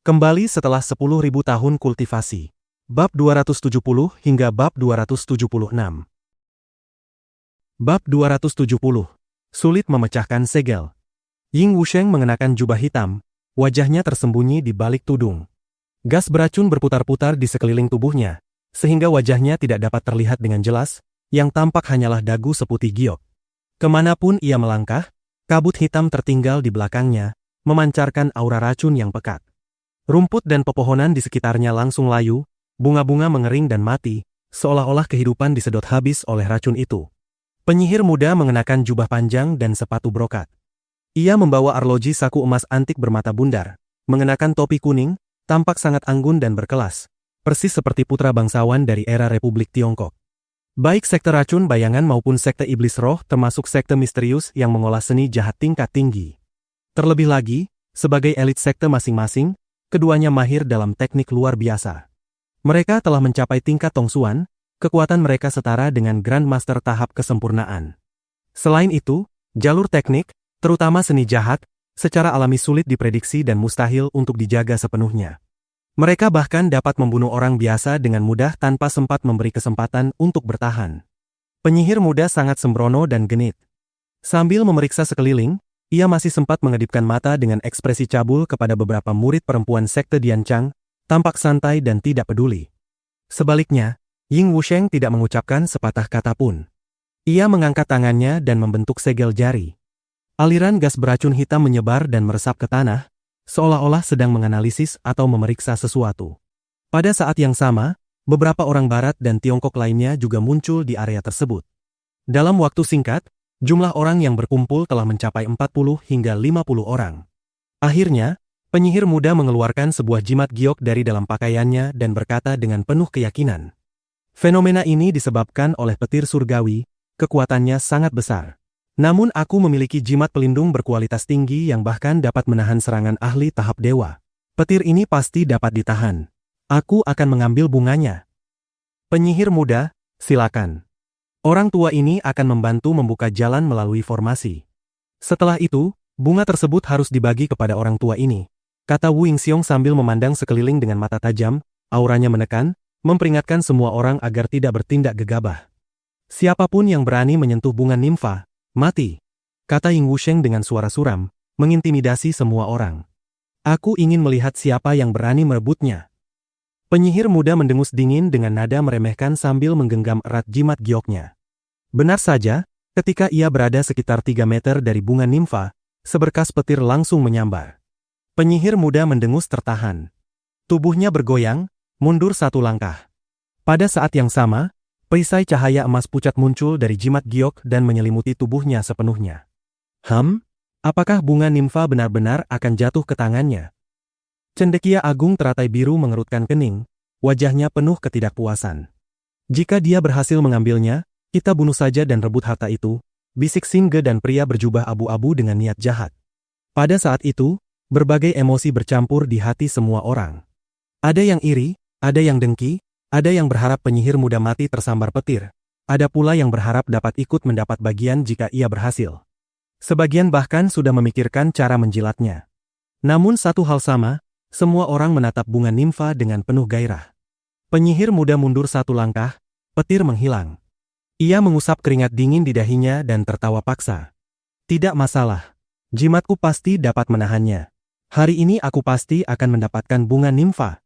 Kembali setelah 10.000 tahun kultivasi. Bab 270 hingga bab 276. Bab 270. Sulit memecahkan segel. Ying Wusheng mengenakan jubah hitam, wajahnya tersembunyi di balik tudung. Gas beracun berputar-putar di sekeliling tubuhnya, sehingga wajahnya tidak dapat terlihat dengan jelas, yang tampak hanyalah dagu seputih giok. Kemanapun ia melangkah, kabut hitam tertinggal di belakangnya, memancarkan aura racun yang pekat. Rumput dan pepohonan di sekitarnya langsung layu, bunga-bunga mengering dan mati, seolah-olah kehidupan disedot habis oleh racun itu. Penyihir muda mengenakan jubah panjang dan sepatu brokat. Ia membawa arloji saku emas antik bermata bundar, mengenakan topi kuning, tampak sangat anggun dan berkelas, persis seperti putra bangsawan dari era Republik Tiongkok. Baik sekte racun bayangan maupun sekte iblis roh termasuk sekte misterius yang mengolah seni jahat tingkat tinggi. Terlebih lagi, sebagai elit sekte masing-masing, keduanya mahir dalam teknik luar biasa. Mereka telah mencapai tingkat tongsuan, kekuatan mereka setara dengan Grandmaster tahap kesempurnaan. Selain itu, jalur teknik, terutama seni jahat, secara alami sulit diprediksi dan mustahil untuk dijaga sepenuhnya. Mereka bahkan dapat membunuh orang biasa dengan mudah tanpa sempat memberi kesempatan untuk bertahan. Penyihir muda sangat sembrono dan genit. Sambil memeriksa sekeliling, ia masih sempat mengedipkan mata dengan ekspresi cabul kepada beberapa murid perempuan sekte Dianchang, tampak santai dan tidak peduli. Sebaliknya, Ying Wusheng tidak mengucapkan sepatah kata pun. Ia mengangkat tangannya dan membentuk segel jari. Aliran gas beracun hitam menyebar dan meresap ke tanah, seolah-olah sedang menganalisis atau memeriksa sesuatu. Pada saat yang sama, beberapa orang Barat dan Tiongkok lainnya juga muncul di area tersebut. Dalam waktu singkat, jumlah orang yang berkumpul telah mencapai 40 hingga 50 orang. Akhirnya, penyihir muda mengeluarkan sebuah jimat giok dari dalam pakaiannya dan berkata dengan penuh keyakinan. Fenomena ini disebabkan oleh petir surgawi, kekuatannya sangat besar. Namun aku memiliki jimat pelindung berkualitas tinggi yang bahkan dapat menahan serangan ahli tahap dewa. Petir ini pasti dapat ditahan. Aku akan mengambil bunganya. Penyihir muda, silakan. Orang tua ini akan membantu membuka jalan melalui formasi. Setelah itu, bunga tersebut harus dibagi kepada orang tua ini, kata Wu Yingxiong sambil memandang sekeliling dengan mata tajam, auranya menekan, memperingatkan semua orang agar tidak bertindak gegabah. Siapapun yang berani menyentuh bunga nimfa, mati, kata Ying Wusheng dengan suara suram, mengintimidasi semua orang. Aku ingin melihat siapa yang berani merebutnya. Penyihir muda mendengus dingin dengan nada meremehkan sambil menggenggam erat jimat gioknya. Benar saja, ketika ia berada sekitar 3 meter dari bunga nimfa, seberkas petir langsung menyambar. Penyihir muda mendengus tertahan. Tubuhnya bergoyang, mundur satu langkah. Pada saat yang sama, perisai cahaya emas pucat muncul dari jimat giok dan menyelimuti tubuhnya sepenuhnya. Apakah bunga nimfa benar-benar akan jatuh ke tangannya? Cendekia agung teratai biru mengerutkan kening, wajahnya penuh ketidakpuasan. Jika dia berhasil mengambilnya, kita bunuh saja dan rebut harta itu, bisik Singe dan pria berjubah abu-abu dengan niat jahat. Pada saat itu, berbagai emosi bercampur di hati semua orang. Ada yang iri, ada yang dengki, ada yang berharap penyihir muda mati tersambar petir, ada pula yang berharap dapat ikut mendapat bagian jika ia berhasil. Sebagian bahkan sudah memikirkan cara menjilatnya. Namun satu hal sama, semua orang menatap bunga nimfa dengan penuh gairah. Penyihir muda mundur satu langkah, petir menghilang. Ia mengusap keringat dingin di dahinya dan tertawa paksa. Tidak masalah. Jimatku pasti dapat menahannya. Hari ini aku pasti akan mendapatkan bunga nimfa.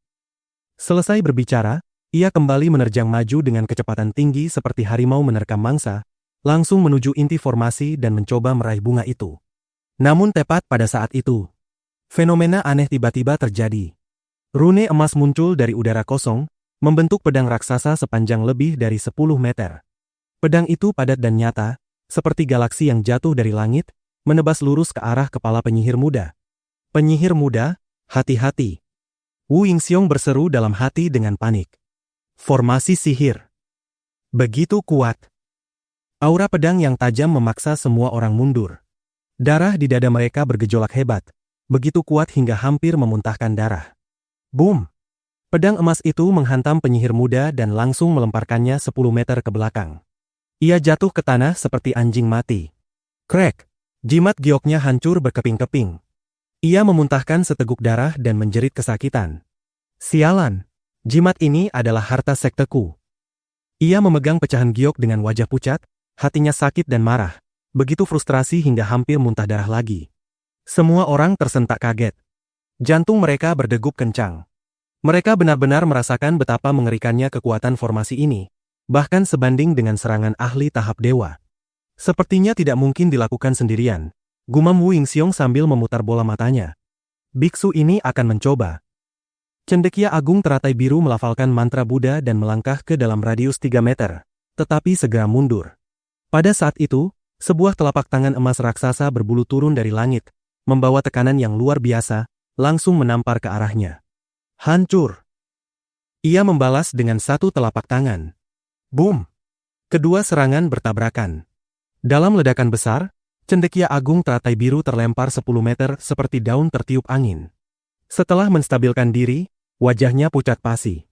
Selesai berbicara, ia kembali menerjang maju dengan kecepatan tinggi seperti harimau menerkam mangsa, langsung menuju inti formasi dan mencoba meraih bunga itu. Namun tepat pada saat itu, fenomena aneh tiba-tiba terjadi. Rune emas muncul dari udara kosong, membentuk pedang raksasa sepanjang lebih dari 10 meter. Pedang itu padat dan nyata, seperti galaksi yang jatuh dari langit, menebas lurus ke arah kepala penyihir muda. Penyihir muda, hati-hati. Wu Yingxiong berseru dalam hati dengan panik. Formasi sihir. Begitu kuat. Aura pedang yang tajam memaksa semua orang mundur. Darah di dada mereka bergejolak hebat. Begitu kuat hingga hampir memuntahkan darah. Boom! Pedang emas itu menghantam penyihir muda dan langsung melemparkannya 10 meter ke belakang. Ia jatuh ke tanah seperti anjing mati. Krek! Jimat gioknya hancur berkeping-keping. Ia memuntahkan seteguk darah dan menjerit kesakitan. Sialan! Jimat ini adalah harta sekteku. Ia memegang pecahan giok dengan wajah pucat, hatinya sakit dan marah. Begitu frustrasi hingga hampir muntah darah lagi. Semua orang tersentak kaget. Jantung mereka berdegup kencang. Mereka benar-benar merasakan betapa mengerikannya kekuatan formasi ini, bahkan sebanding dengan serangan ahli tahap dewa. Sepertinya tidak mungkin dilakukan sendirian, gumam Wu Yingxiong sambil memutar bola matanya. Biksu ini akan mencoba. Cendekia Agung teratai biru melafalkan mantra Buddha dan melangkah ke dalam radius 3 meter, tetapi segera mundur. Pada saat itu, sebuah telapak tangan emas raksasa berbulu turun dari langit, membawa tekanan yang luar biasa, langsung menampar ke arahnya. Hancur! Ia membalas dengan satu telapak tangan. Boom! Kedua serangan bertabrakan. Dalam ledakan besar, cendekia agung teratai biru terlempar 10 meter seperti daun tertiup angin. Setelah menstabilkan diri, wajahnya pucat pasi.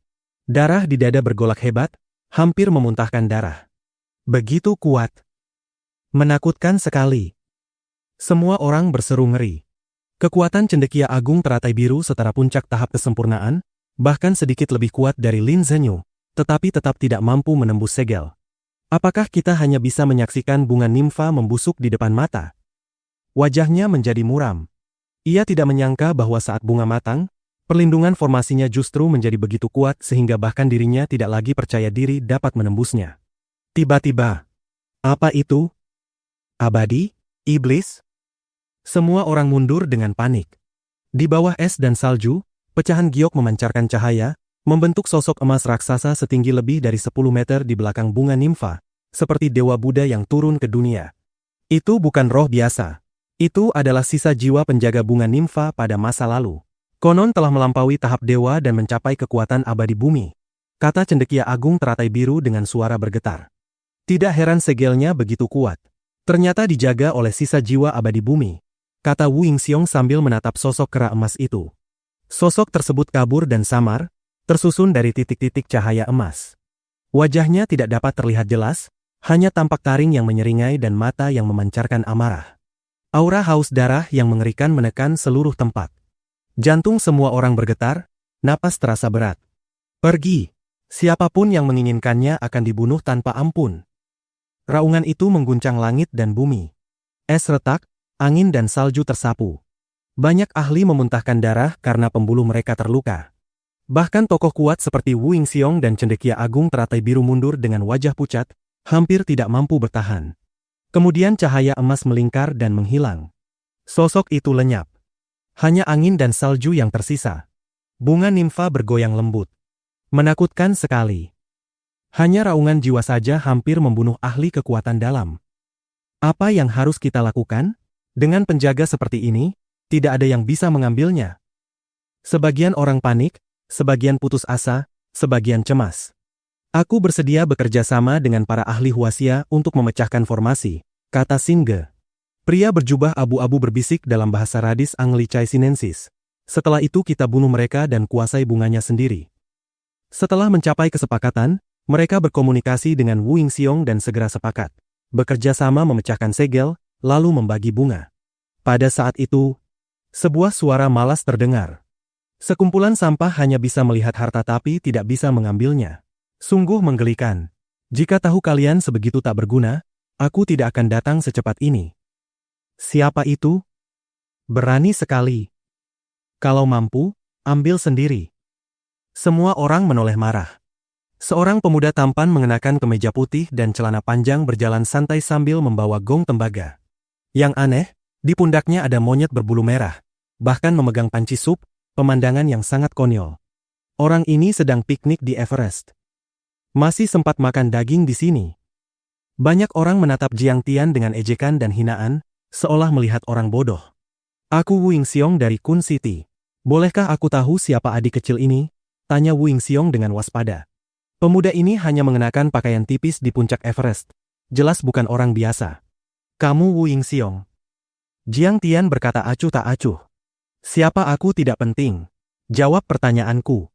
Darah di dada bergolak hebat, hampir memuntahkan darah. Begitu kuat. Menakutkan sekali. Semua orang berseru ngeri. Kekuatan cendekia agung teratai biru setara puncak tahap kesempurnaan, bahkan sedikit lebih kuat dari Lin Zhenyu, tetapi tetap tidak mampu menembus segel. Apakah kita hanya bisa menyaksikan bunga nimfa membusuk di depan mata? Wajahnya menjadi muram. Ia tidak menyangka bahwa saat bunga matang, perlindungan formasinya justru menjadi begitu kuat sehingga bahkan dirinya tidak lagi percaya diri dapat menembusnya. Tiba-tiba, apa itu? Abadi? Iblis? Semua orang mundur dengan panik. Di bawah es dan salju, pecahan giok memancarkan cahaya, membentuk sosok emas raksasa setinggi lebih dari 10 meter di belakang bunga nimfa, seperti dewa Buddha yang turun ke dunia. Itu bukan roh biasa. Itu adalah sisa jiwa penjaga bunga nimfa pada masa lalu. Konon telah melampaui tahap dewa dan mencapai kekuatan abadi bumi, kata cendekia agung teratai biru dengan suara bergetar. Tidak heran segelnya begitu kuat. Ternyata dijaga oleh sisa jiwa abadi bumi, kata Wu Yingxiong sambil menatap sosok kera emas itu. Sosok tersebut kabur dan samar, tersusun dari titik-titik cahaya emas. Wajahnya tidak dapat terlihat jelas, hanya tampak taring yang menyeringai dan mata yang memancarkan amarah. Aura haus darah yang mengerikan menekan seluruh tempat. Jantung semua orang bergetar, napas terasa berat. Pergi! Siapapun yang menginginkannya akan dibunuh tanpa ampun. Raungan itu mengguncang langit dan bumi. Es retak, angin dan salju tersapu. Banyak ahli memuntahkan darah karena pembuluh mereka terluka. Bahkan tokoh kuat seperti Wu Yingxiong dan cendekia agung teratai biru mundur dengan wajah pucat, hampir tidak mampu bertahan. Kemudian cahaya emas melingkar dan menghilang. Sosok itu lenyap. Hanya angin dan salju yang tersisa. Bunga nimfa bergoyang lembut. Menakutkan sekali. Hanya raungan jiwa saja hampir membunuh ahli kekuatan dalam. Apa yang harus kita lakukan? Dengan penjaga seperti ini, tidak ada yang bisa mengambilnya. Sebagian orang panik, sebagian putus asa, sebagian cemas. Aku bersedia bekerja sama dengan para ahli Huaxia untuk memecahkan formasi, kata Singe. Pria berjubah abu-abu berbisik dalam bahasa radis Anglicai Sinensis. Setelah itu kita bunuh mereka dan kuasai bunganya sendiri. Setelah mencapai kesepakatan, mereka berkomunikasi dengan Wu Yingxiong dan segera sepakat. Bekerja sama memecahkan segel, lalu membagi bunga. Pada saat itu, sebuah suara malas terdengar. Sekumpulan sampah hanya bisa melihat harta tapi tidak bisa mengambilnya. Sungguh menggelikan. Jika tahu kalian sebegitu tak berguna, aku tidak akan datang secepat ini. Siapa itu? Berani sekali. Kalau mampu, ambil sendiri. Semua orang menoleh marah. Seorang pemuda tampan mengenakan kemeja putih dan celana panjang berjalan santai sambil membawa gong tembaga. Yang aneh, di pundaknya ada monyet berbulu merah, bahkan memegang panci sup, pemandangan yang sangat konyol. Orang ini sedang piknik di Everest. Masih sempat makan daging di sini. Banyak orang menatap Jiang Tian dengan ejekan dan hinaan, seolah melihat orang bodoh. Aku Wu Yingxiong dari Kun City. Bolehkah aku tahu siapa adik kecil ini? Tanya Wu Yingxiong dengan waspada. Pemuda ini hanya mengenakan pakaian tipis di puncak Everest. Jelas bukan orang biasa. Kamu Wu Yingxiong. Jiang Tian berkata acuh tak acuh. Siapa aku tidak penting. Jawab pertanyaanku.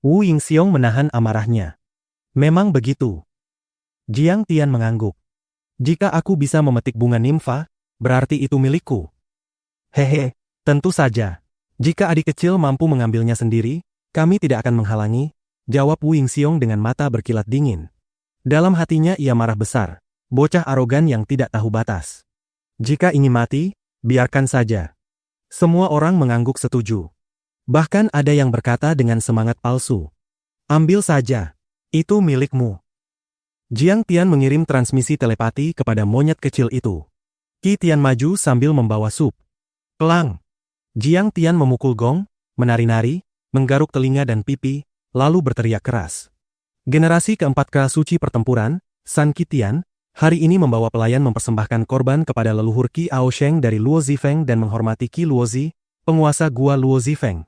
Wu Yingxiong menahan amarahnya. Memang begitu. Jiang Tian mengangguk. Jika aku bisa memetik bunga nimfa, berarti itu milikku. Hehe, Tentu saja. Jika adik kecil mampu mengambilnya sendiri, kami tidak akan menghalangi, jawab Wu Yingxiong dengan mata berkilat dingin. Dalam hatinya ia marah besar, bocah arogan yang tidak tahu batas. Jika ingin mati, biarkan saja. Semua orang mengangguk setuju. Bahkan ada yang berkata dengan semangat palsu. Ambil saja. Itu milikmu. Jiang Tian mengirim transmisi telepati kepada monyet kecil itu. Qi Tian maju sambil membawa sup. Pelang. Jiang Tian memukul gong, menari-nari, menggaruk telinga dan pipi, lalu berteriak keras. Generasi keempat kera suci pertempuran, San Qi Tian, hari ini membawa pelayan mempersembahkan korban kepada leluhur Qi Aosheng dari Luo Zifeng dan menghormati Qi Luozi, penguasa gua Luo Zifeng.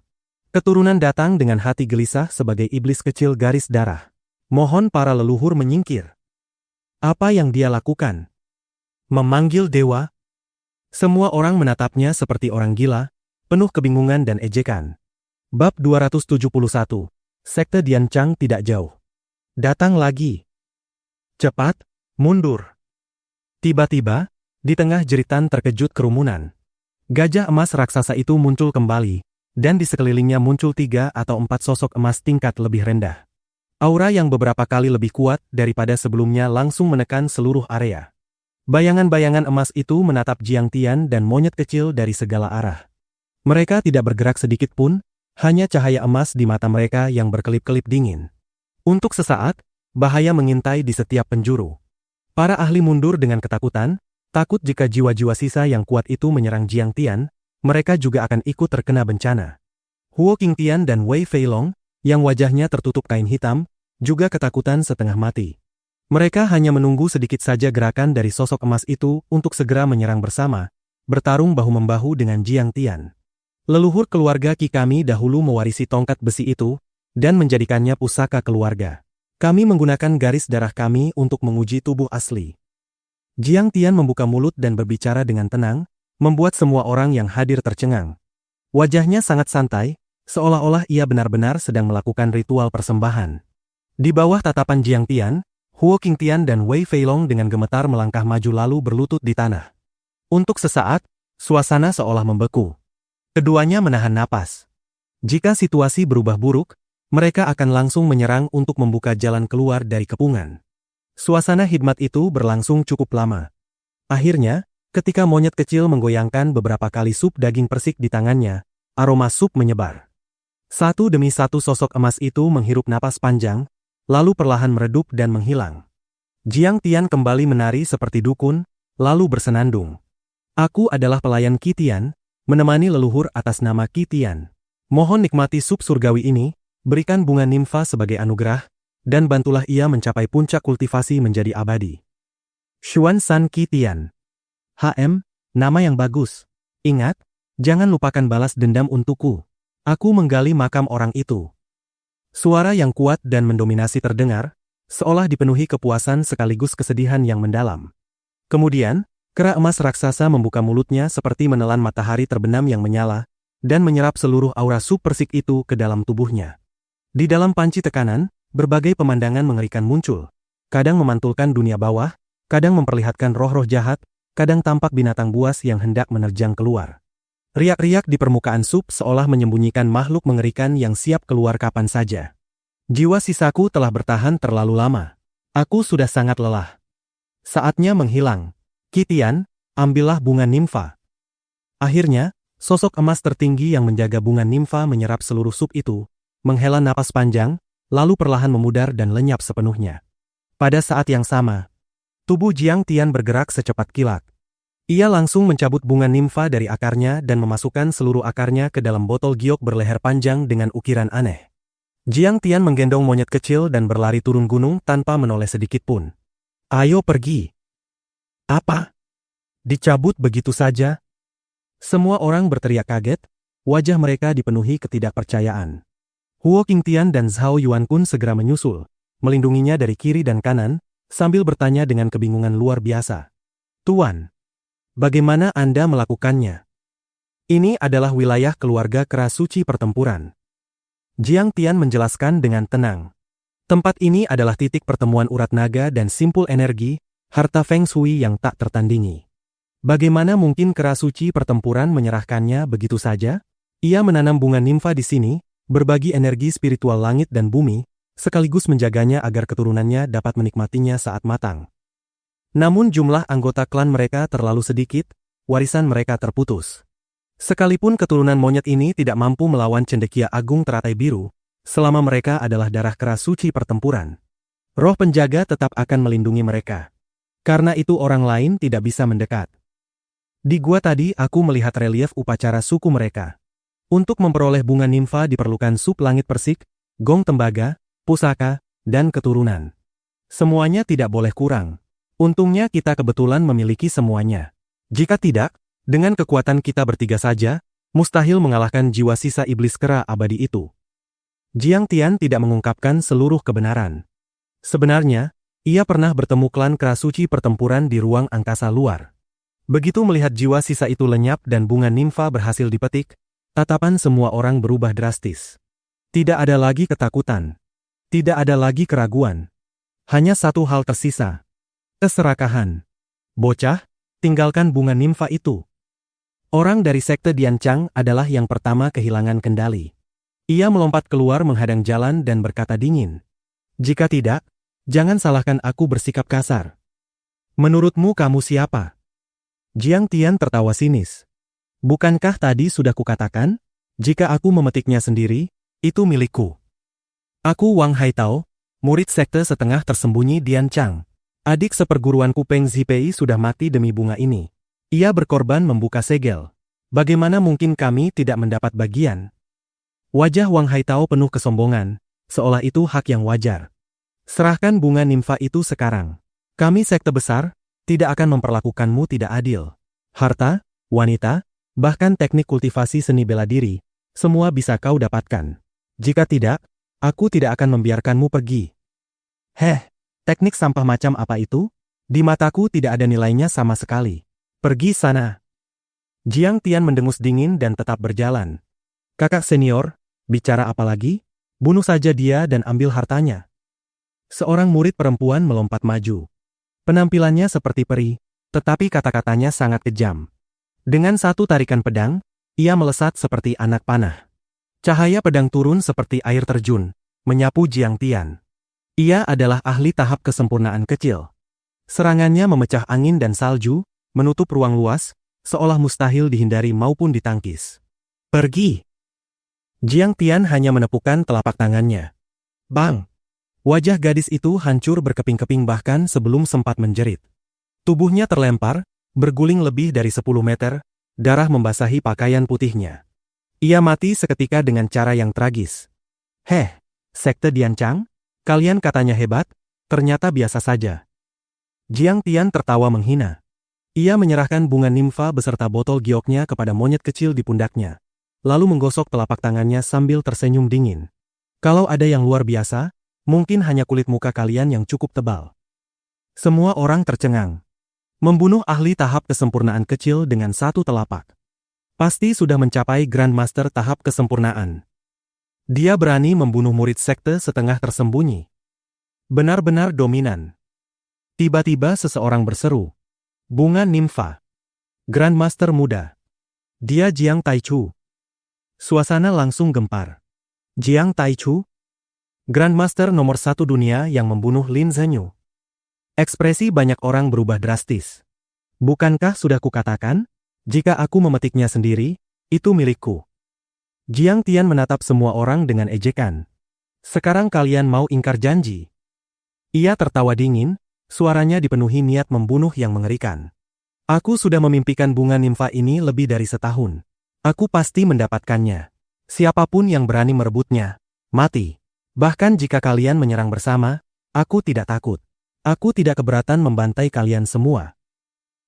Keturunan datang dengan hati gelisah sebagai iblis kecil garis darah. Mohon para leluhur menyingkir. Apa yang dia lakukan? Memanggil dewa? Semua orang menatapnya seperti orang gila, penuh kebingungan dan ejekan. Bab 271. Sekte Dianchang tidak jauh. Datang lagi. Cepat, mundur. Tiba-tiba, di tengah jeritan terkejut kerumunan, gajah emas raksasa itu muncul kembali, dan di sekelilingnya muncul 3 atau 4 sosok emas tingkat lebih rendah. Aura yang beberapa kali lebih kuat daripada sebelumnya langsung menekan seluruh area. Bayangan-bayangan emas itu menatap Jiang Tian dan monyet kecil dari segala arah. Mereka tidak bergerak sedikit pun, hanya cahaya emas di mata mereka yang berkelip-kelip dingin. Untuk sesaat, bahaya mengintai di setiap penjuru. Para ahli mundur dengan ketakutan, takut jika jiwa-jiwa sisa yang kuat itu menyerang Jiang Tian, mereka juga akan ikut terkena bencana. Huo Qingtian dan Wei Feilong, yang wajahnya tertutup kain hitam, juga ketakutan setengah mati. Mereka hanya menunggu sedikit saja gerakan dari sosok emas itu untuk segera menyerang bersama, bertarung bahu-membahu dengan Jiang Tian. Leluhur keluarga Qi kami dahulu mewarisi tongkat besi itu, dan menjadikannya pusaka keluarga. Kami menggunakan garis darah kami untuk menguji tubuh asli. Jiang Tian membuka mulut dan berbicara dengan tenang, membuat semua orang yang hadir tercengang. Wajahnya sangat santai, seolah-olah ia benar-benar sedang melakukan ritual persembahan. Di bawah tatapan Jiang Tian, Huo Qingtian dan Wei Feilong dengan gemetar melangkah maju lalu berlutut di tanah. Untuk sesaat, suasana seolah membeku. Keduanya menahan napas. Jika situasi berubah buruk, mereka akan langsung menyerang untuk membuka jalan keluar dari kepungan. Suasana hikmat itu berlangsung cukup lama. Akhirnya, ketika monyet kecil menggoyangkan beberapa kali sup daging persik di tangannya, aroma sup menyebar. Satu demi satu sosok emas itu menghirup napas panjang, lalu perlahan meredup dan menghilang. Jiang Tian kembali menari seperti dukun, lalu bersenandung. Aku adalah pelayan Qi Tian, menemani leluhur atas nama Qi Tian. Mohon nikmati sup surgawi ini, berikan bunga nimfa sebagai anugerah, dan bantulah ia mencapai puncak kultivasi menjadi abadi. Xuan San Qi Tian. Nama yang bagus. Ingat, jangan lupakan balas dendam untukku. Aku menggali makam orang itu. Suara yang kuat dan mendominasi terdengar, seolah dipenuhi kepuasan sekaligus kesedihan yang mendalam. Kemudian, kera emas raksasa membuka mulutnya seperti menelan matahari terbenam yang menyala, dan menyerap seluruh aura sup persik itu ke dalam tubuhnya. Di dalam panci tekanan, berbagai pemandangan mengerikan muncul. Kadang memantulkan dunia bawah, kadang memperlihatkan roh-roh jahat, kadang tampak binatang buas yang hendak menerjang keluar. Riak-riak di permukaan sup seolah menyembunyikan makhluk mengerikan yang siap keluar kapan saja. Jiwa sisaku telah bertahan terlalu lama. Aku sudah sangat lelah. Saatnya menghilang. Qi Tian, ambillah bunga nimfa. Akhirnya, sosok emas tertinggi yang menjaga bunga nimfa menyerap seluruh sup itu, menghela napas panjang, lalu perlahan memudar dan lenyap sepenuhnya. Pada saat yang sama, tubuh Jiang Tian bergerak secepat kilat. Ia langsung mencabut bunga nimfa dari akarnya dan memasukkan seluruh akarnya ke dalam botol giok berleher panjang dengan ukiran aneh. Jiang Tian menggendong monyet kecil dan berlari turun gunung tanpa menoleh sedikit pun. Ayo pergi. Apa? Dicabut begitu saja? Semua orang berteriak kaget, wajah mereka dipenuhi ketidakpercayaan. Huo Qingtian dan Zhao Yuankun segera menyusul, melindunginya dari kiri dan kanan, sambil bertanya dengan kebingungan luar biasa. Tuan, bagaimana Anda melakukannya? Ini adalah wilayah keluarga kera suci pertempuran. Jiang Tian menjelaskan dengan tenang. Tempat ini adalah titik pertemuan urat naga dan simpul energi, harta Feng Shui yang tak tertandingi. Bagaimana mungkin kera suci pertempuran menyerahkannya begitu saja? Ia menanam bunga nimfa di sini, berbagi energi spiritual langit dan bumi, sekaligus menjaganya agar keturunannya dapat menikmatinya saat matang. Namun jumlah anggota klan mereka terlalu sedikit, warisan mereka terputus. Sekalipun keturunan monyet ini tidak mampu melawan cendekia agung teratai biru, selama mereka adalah darah kera suci pertempuran. Roh penjaga tetap akan melindungi mereka. Karena itu orang lain tidak bisa mendekat. Di gua tadi aku melihat relief upacara suku mereka. Untuk memperoleh bunga nimfa diperlukan sup langit persik, gong tembaga, pusaka, dan keturunan. Semuanya tidak boleh kurang. Untungnya kita kebetulan memiliki semuanya. Jika tidak, dengan kekuatan kita bertiga saja, mustahil mengalahkan jiwa sisa iblis kera abadi itu. Jiang Tian tidak mengungkapkan seluruh kebenaran. Sebenarnya, ia pernah bertemu klan kera suci pertempuran di ruang angkasa luar. Begitu melihat jiwa sisa itu lenyap dan bunga nimfa berhasil dipetik, tatapan semua orang berubah drastis. Tidak ada lagi ketakutan. Tidak ada lagi keraguan. Hanya satu hal tersisa. Keserakahan. Bocah, tinggalkan bunga nimfa itu. Orang dari sekte Dianchang adalah yang pertama kehilangan kendali. Ia melompat keluar menghadang jalan dan berkata dingin. Jika tidak, jangan salahkan aku bersikap kasar. Menurutmu kamu siapa? Jiang Tian tertawa sinis. Bukankah tadi sudah kukatakan, jika aku memetiknya sendiri, itu milikku. Aku Wang Haitao, murid sekte setengah tersembunyi Dianchang. Adik seperguruanku Peng Zipei sudah mati demi bunga ini. Ia berkorban membuka segel. Bagaimana mungkin kami tidak mendapat bagian? Wajah Wang Haitao penuh kesombongan, seolah itu hak yang wajar. Serahkan bunga nimfa itu sekarang. Kami sekte besar, tidak akan memperlakukanmu tidak adil. Harta, wanita, bahkan teknik kultivasi seni bela diri, semua bisa kau dapatkan. Jika tidak, aku tidak akan membiarkanmu pergi. Teknik sampah macam apa itu? Di mataku tidak ada nilainya sama sekali. Pergi sana. Jiang Tian mendengus dingin dan tetap berjalan. Kakak senior, bicara apa lagi? Bunuh saja dia dan ambil hartanya. Seorang murid perempuan melompat maju. Penampilannya seperti peri, tetapi kata-katanya sangat kejam. Dengan satu tarikan pedang, ia melesat seperti anak panah. Cahaya pedang turun seperti air terjun, menyapu Jiang Tian. Ia adalah ahli tahap kesempurnaan kecil. Serangannya memecah angin dan salju, menutup ruang luas, seolah mustahil dihindari maupun ditangkis. Pergi! Jiang Tian hanya menepukkan telapak tangannya. Bang! Wajah gadis itu hancur berkeping-keping bahkan sebelum sempat menjerit. Tubuhnya terlempar, berguling lebih dari 10 meter, darah membasahi pakaian putihnya. Ia mati seketika dengan cara yang tragis. Sekte Dianchang? Kalian katanya hebat, ternyata biasa saja. Jiang Tian tertawa menghina. Ia menyerahkan bunga nimfa beserta botol gioknya kepada monyet kecil di pundaknya, lalu menggosok telapak tangannya sambil tersenyum dingin. Kalau ada yang luar biasa, mungkin hanya kulit muka kalian yang cukup tebal. Semua orang tercengang. Membunuh ahli tahap kesempurnaan kecil dengan satu telapak. Pasti sudah mencapai Grandmaster tahap kesempurnaan. Dia berani membunuh murid sekte setengah tersembunyi. Benar-benar dominan. Tiba-tiba seseorang berseru. Bunga nimfa. Grandmaster muda. Dia Jiang Taichu. Suasana langsung gempar. Jiang Taichu? Grandmaster nomor 1 dunia yang membunuh Lin Zhenyu. Ekspresi banyak orang berubah drastis. Bukankah sudah kukatakan, jika aku memetiknya sendiri, itu milikku. Jiang Tian menatap semua orang dengan ejekan. Sekarang kalian mau ingkar janji? Ia tertawa dingin, suaranya dipenuhi niat membunuh yang mengerikan. Aku sudah memimpikan bunga nimfa ini lebih dari setahun. Aku pasti mendapatkannya. Siapapun yang berani merebutnya, mati. Bahkan jika kalian menyerang bersama, aku tidak takut. Aku tidak keberatan membantai kalian semua.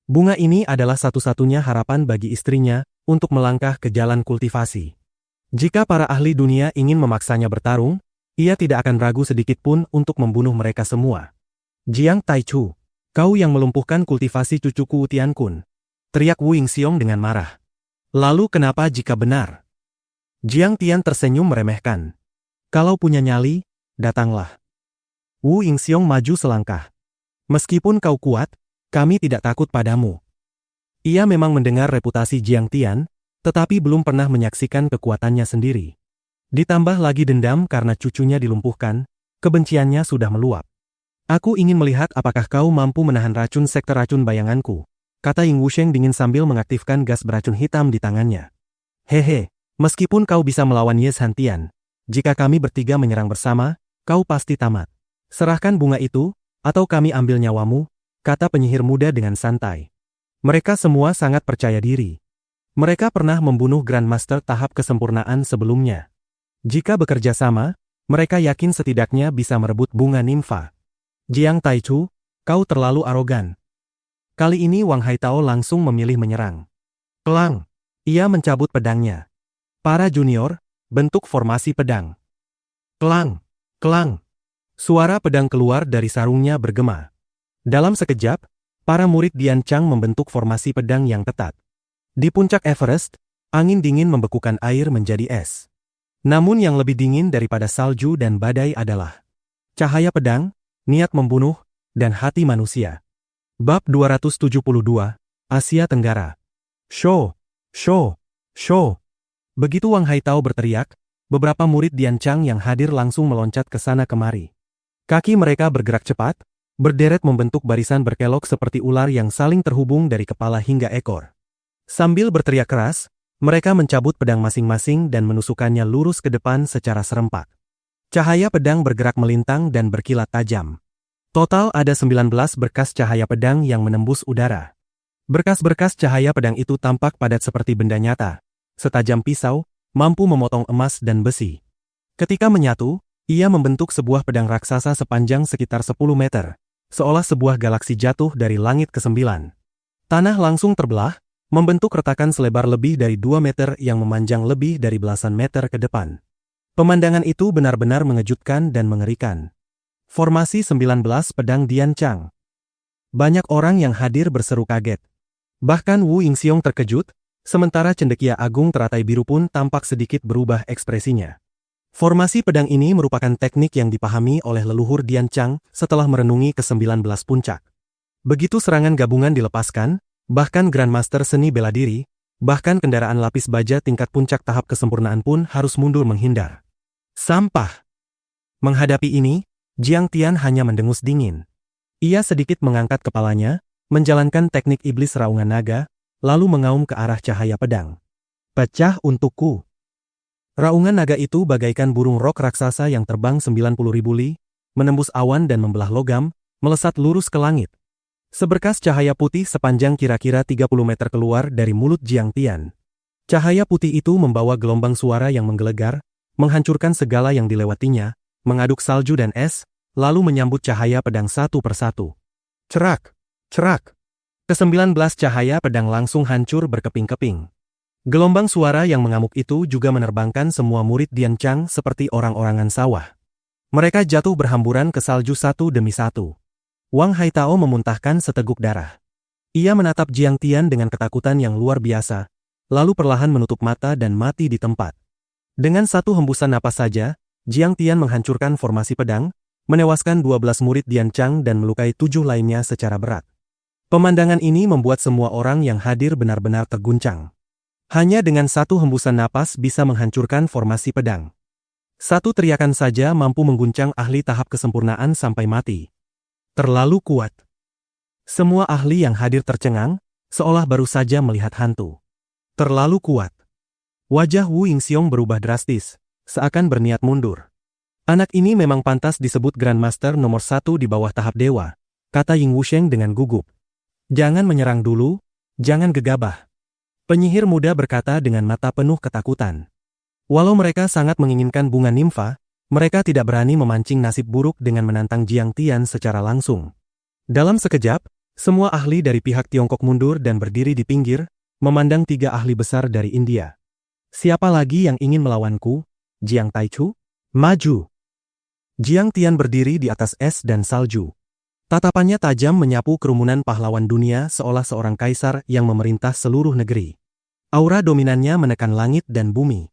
Bunga ini adalah satu-satunya harapan bagi istrinya untuk melangkah ke jalan kultivasi. Jika para ahli dunia ingin memaksanya bertarung, ia tidak akan ragu sedikit pun untuk membunuh mereka semua. Jiang Taichu, kau yang melumpuhkan kultivasi cucuku Tiankun. Teriak Wu Yingxiong dengan marah. Lalu kenapa jika benar? Jiang Tian tersenyum meremehkan. Kalau punya nyali, datanglah. Wu Yingxiong maju selangkah. Meskipun kau kuat, kami tidak takut padamu. Ia memang mendengar reputasi Jiang Tian, tetapi belum pernah menyaksikan kekuatannya sendiri. Ditambah lagi dendam karena cucunya dilumpuhkan, kebenciannya sudah meluap. Aku ingin melihat apakah kau mampu menahan racun sekte racun bayanganku, kata Ying Wusheng dingin sambil mengaktifkan gas beracun hitam di tangannya. Hehe, meskipun kau bisa melawan Ye Shantian, jika kami bertiga menyerang bersama, kau pasti tamat. Serahkan bunga itu, atau kami ambil nyawamu, kata penyihir muda dengan santai. Mereka semua sangat percaya diri. Mereka pernah membunuh Grandmaster tahap kesempurnaan sebelumnya. Jika bekerja sama, mereka yakin setidaknya bisa merebut bunga nimfa. Jiang Taichu, kau terlalu arogan. Kali ini Wang Haitao langsung memilih menyerang. Kelang! Ia mencabut pedangnya. Para junior, bentuk formasi pedang. Kelang! Kelang! Suara pedang keluar dari sarungnya bergema. Dalam sekejap, para murid Dian Chang membentuk formasi pedang yang ketat. Di puncak Everest, angin dingin membekukan air menjadi es. Namun yang lebih dingin daripada salju dan badai adalah cahaya pedang, niat membunuh, dan hati manusia. Bab 272, Asia Tenggara. Show! Show! Show! Begitu Wang Haitao berteriak, beberapa murid Dian Chang yang hadir langsung meloncat ke sana kemari. Kaki mereka bergerak cepat, berderet membentuk barisan berkelok seperti ular yang saling terhubung dari kepala hingga ekor. Sambil berteriak keras, mereka mencabut pedang masing-masing dan menusukkannya lurus ke depan secara serempak. Cahaya pedang bergerak melintang dan berkilat tajam. Total ada 19 berkas cahaya pedang yang menembus udara. Berkas-berkas cahaya pedang itu tampak padat seperti benda nyata, setajam pisau, mampu memotong emas dan besi. Ketika menyatu, ia membentuk sebuah pedang raksasa sepanjang sekitar 10 meter. Seolah sebuah galaksi jatuh dari langit ke-9. Tanah langsung terbelah, membentuk retakan selebar lebih dari 2 meter yang memanjang lebih dari belasan meter ke depan. Pemandangan itu benar-benar mengejutkan dan mengerikan. Formasi 19 pedang Dian Chang. Banyak orang yang hadir berseru kaget. Bahkan Wu Yingxiong terkejut, sementara cendekia agung teratai biru pun tampak sedikit berubah ekspresinya. Formasi pedang ini merupakan teknik yang dipahami oleh leluhur Dian Chang setelah merenungi ke-19 puncak. Begitu serangan gabungan dilepaskan, bahkan Grandmaster seni bela diri, bahkan kendaraan lapis baja tingkat puncak tahap kesempurnaan pun harus mundur menghindar. Sampah! Menghadapi ini, Jiang Tian hanya mendengus dingin. Ia sedikit mengangkat kepalanya, menjalankan teknik iblis raungan naga, lalu mengaum ke arah cahaya pedang. Pecah untukku! Raungan naga itu bagaikan burung rok raksasa yang terbang 90.000 li, menembus awan dan membelah logam, melesat lurus ke langit. Seberkas cahaya putih sepanjang kira-kira 30 meter keluar dari mulut Jiang Tian. Cahaya putih itu membawa gelombang suara yang menggelegar, menghancurkan segala yang dilewatinya, mengaduk salju dan es, lalu menyambut cahaya pedang satu persatu. Cerak! Cerak! Ke-19 cahaya pedang langsung hancur berkeping-keping. Gelombang suara yang mengamuk itu juga menerbangkan semua murid Dian Chang seperti orang-orangan sawah. Mereka jatuh berhamburan ke salju satu demi satu. Wang Haitao memuntahkan seteguk darah. Ia menatap Jiang Tian dengan ketakutan yang luar biasa, lalu perlahan menutup mata dan mati di tempat. Dengan satu hembusan napas saja, Jiang Tian menghancurkan formasi pedang, menewaskan 12 murid Dian Chang dan melukai 7 lainnya secara berat. Pemandangan ini membuat semua orang yang hadir benar-benar terguncang. Hanya dengan satu hembusan napas bisa menghancurkan formasi pedang. Satu teriakan saja mampu mengguncang ahli tahap kesempurnaan sampai mati. Terlalu kuat. Semua ahli yang hadir tercengang, seolah baru saja melihat hantu. Terlalu kuat. Wajah Wu Yingxiong berubah drastis, seakan berniat mundur. Anak ini memang pantas disebut Grandmaster nomor 1 di bawah tahap dewa, kata Ying Wusheng dengan gugup. Jangan menyerang dulu, jangan gegabah. Penyihir muda berkata dengan mata penuh ketakutan. Walau mereka sangat menginginkan bunga nimfa, mereka tidak berani memancing nasib buruk dengan menantang Jiang Tian secara langsung. Dalam sekejap, semua ahli dari pihak Tiongkok mundur dan berdiri di pinggir, memandang 3 ahli besar dari India. Siapa lagi yang ingin melawanku? Jiang Taichu? Maju! Jiang Tian berdiri di atas es dan salju. Tatapannya tajam menyapu kerumunan pahlawan dunia seolah seorang kaisar yang memerintah seluruh negeri. Aura dominannya menekan langit dan bumi.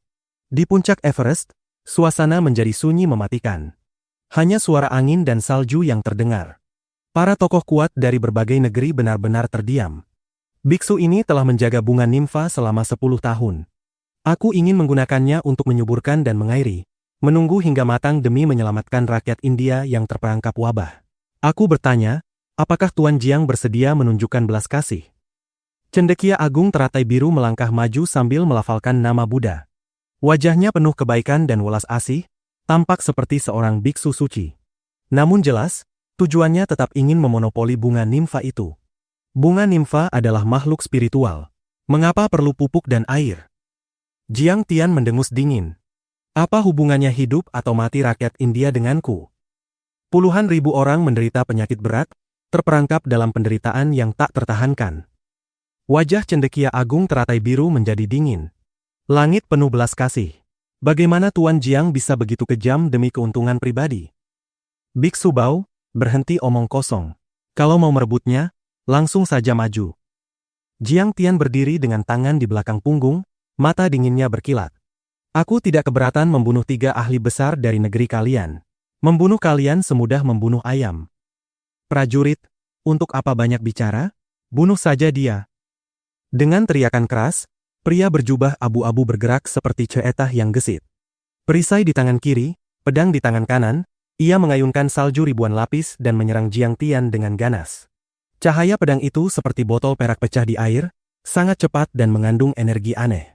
Di puncak Everest, suasana menjadi sunyi mematikan. Hanya suara angin dan salju yang terdengar. Para tokoh kuat dari berbagai negeri benar-benar terdiam. Biksu ini telah menjaga bunga nimfa selama 10 tahun. Aku ingin menggunakannya untuk menyuburkan dan mengairi, menunggu hingga matang demi menyelamatkan rakyat India yang terperangkap wabah. Aku bertanya, apakah Tuan Jiang bersedia menunjukkan belas kasih? Cendekia Agung teratai biru melangkah maju sambil melafalkan nama Buddha. Wajahnya penuh kebaikan dan welas asih, tampak seperti seorang biksu suci. Namun jelas, tujuannya tetap ingin memonopoli bunga nimfa itu. Bunga nimfa adalah makhluk spiritual. Mengapa perlu pupuk dan air? Jiang Tian mendengus dingin. Apa hubungannya hidup atau mati rakyat India denganku? Puluhan ribu orang menderita penyakit berat, terperangkap dalam penderitaan yang tak tertahankan. Wajah Cendekia Agung teratai biru menjadi dingin. Langit penuh belas kasih. Bagaimana Tuan Jiang bisa begitu kejam demi keuntungan pribadi? Biksu Bao, berhenti omong kosong. Kalau mau merebutnya, langsung saja maju. Jiang Tian berdiri dengan tangan di belakang punggung, mata dinginnya berkilat. Aku tidak keberatan membunuh 3 ahli besar dari negeri kalian. Membunuh kalian semudah membunuh ayam. Prajurit, untuk apa banyak bicara? Bunuh saja dia. Dengan teriakan keras, pria berjubah abu-abu bergerak seperti ceetah yang gesit. Perisai di tangan kiri, pedang di tangan kanan, ia mengayunkan salju ribuan lapis dan menyerang Jiang Tian dengan ganas. Cahaya pedang itu seperti botol perak pecah di air, sangat cepat dan mengandung energi aneh.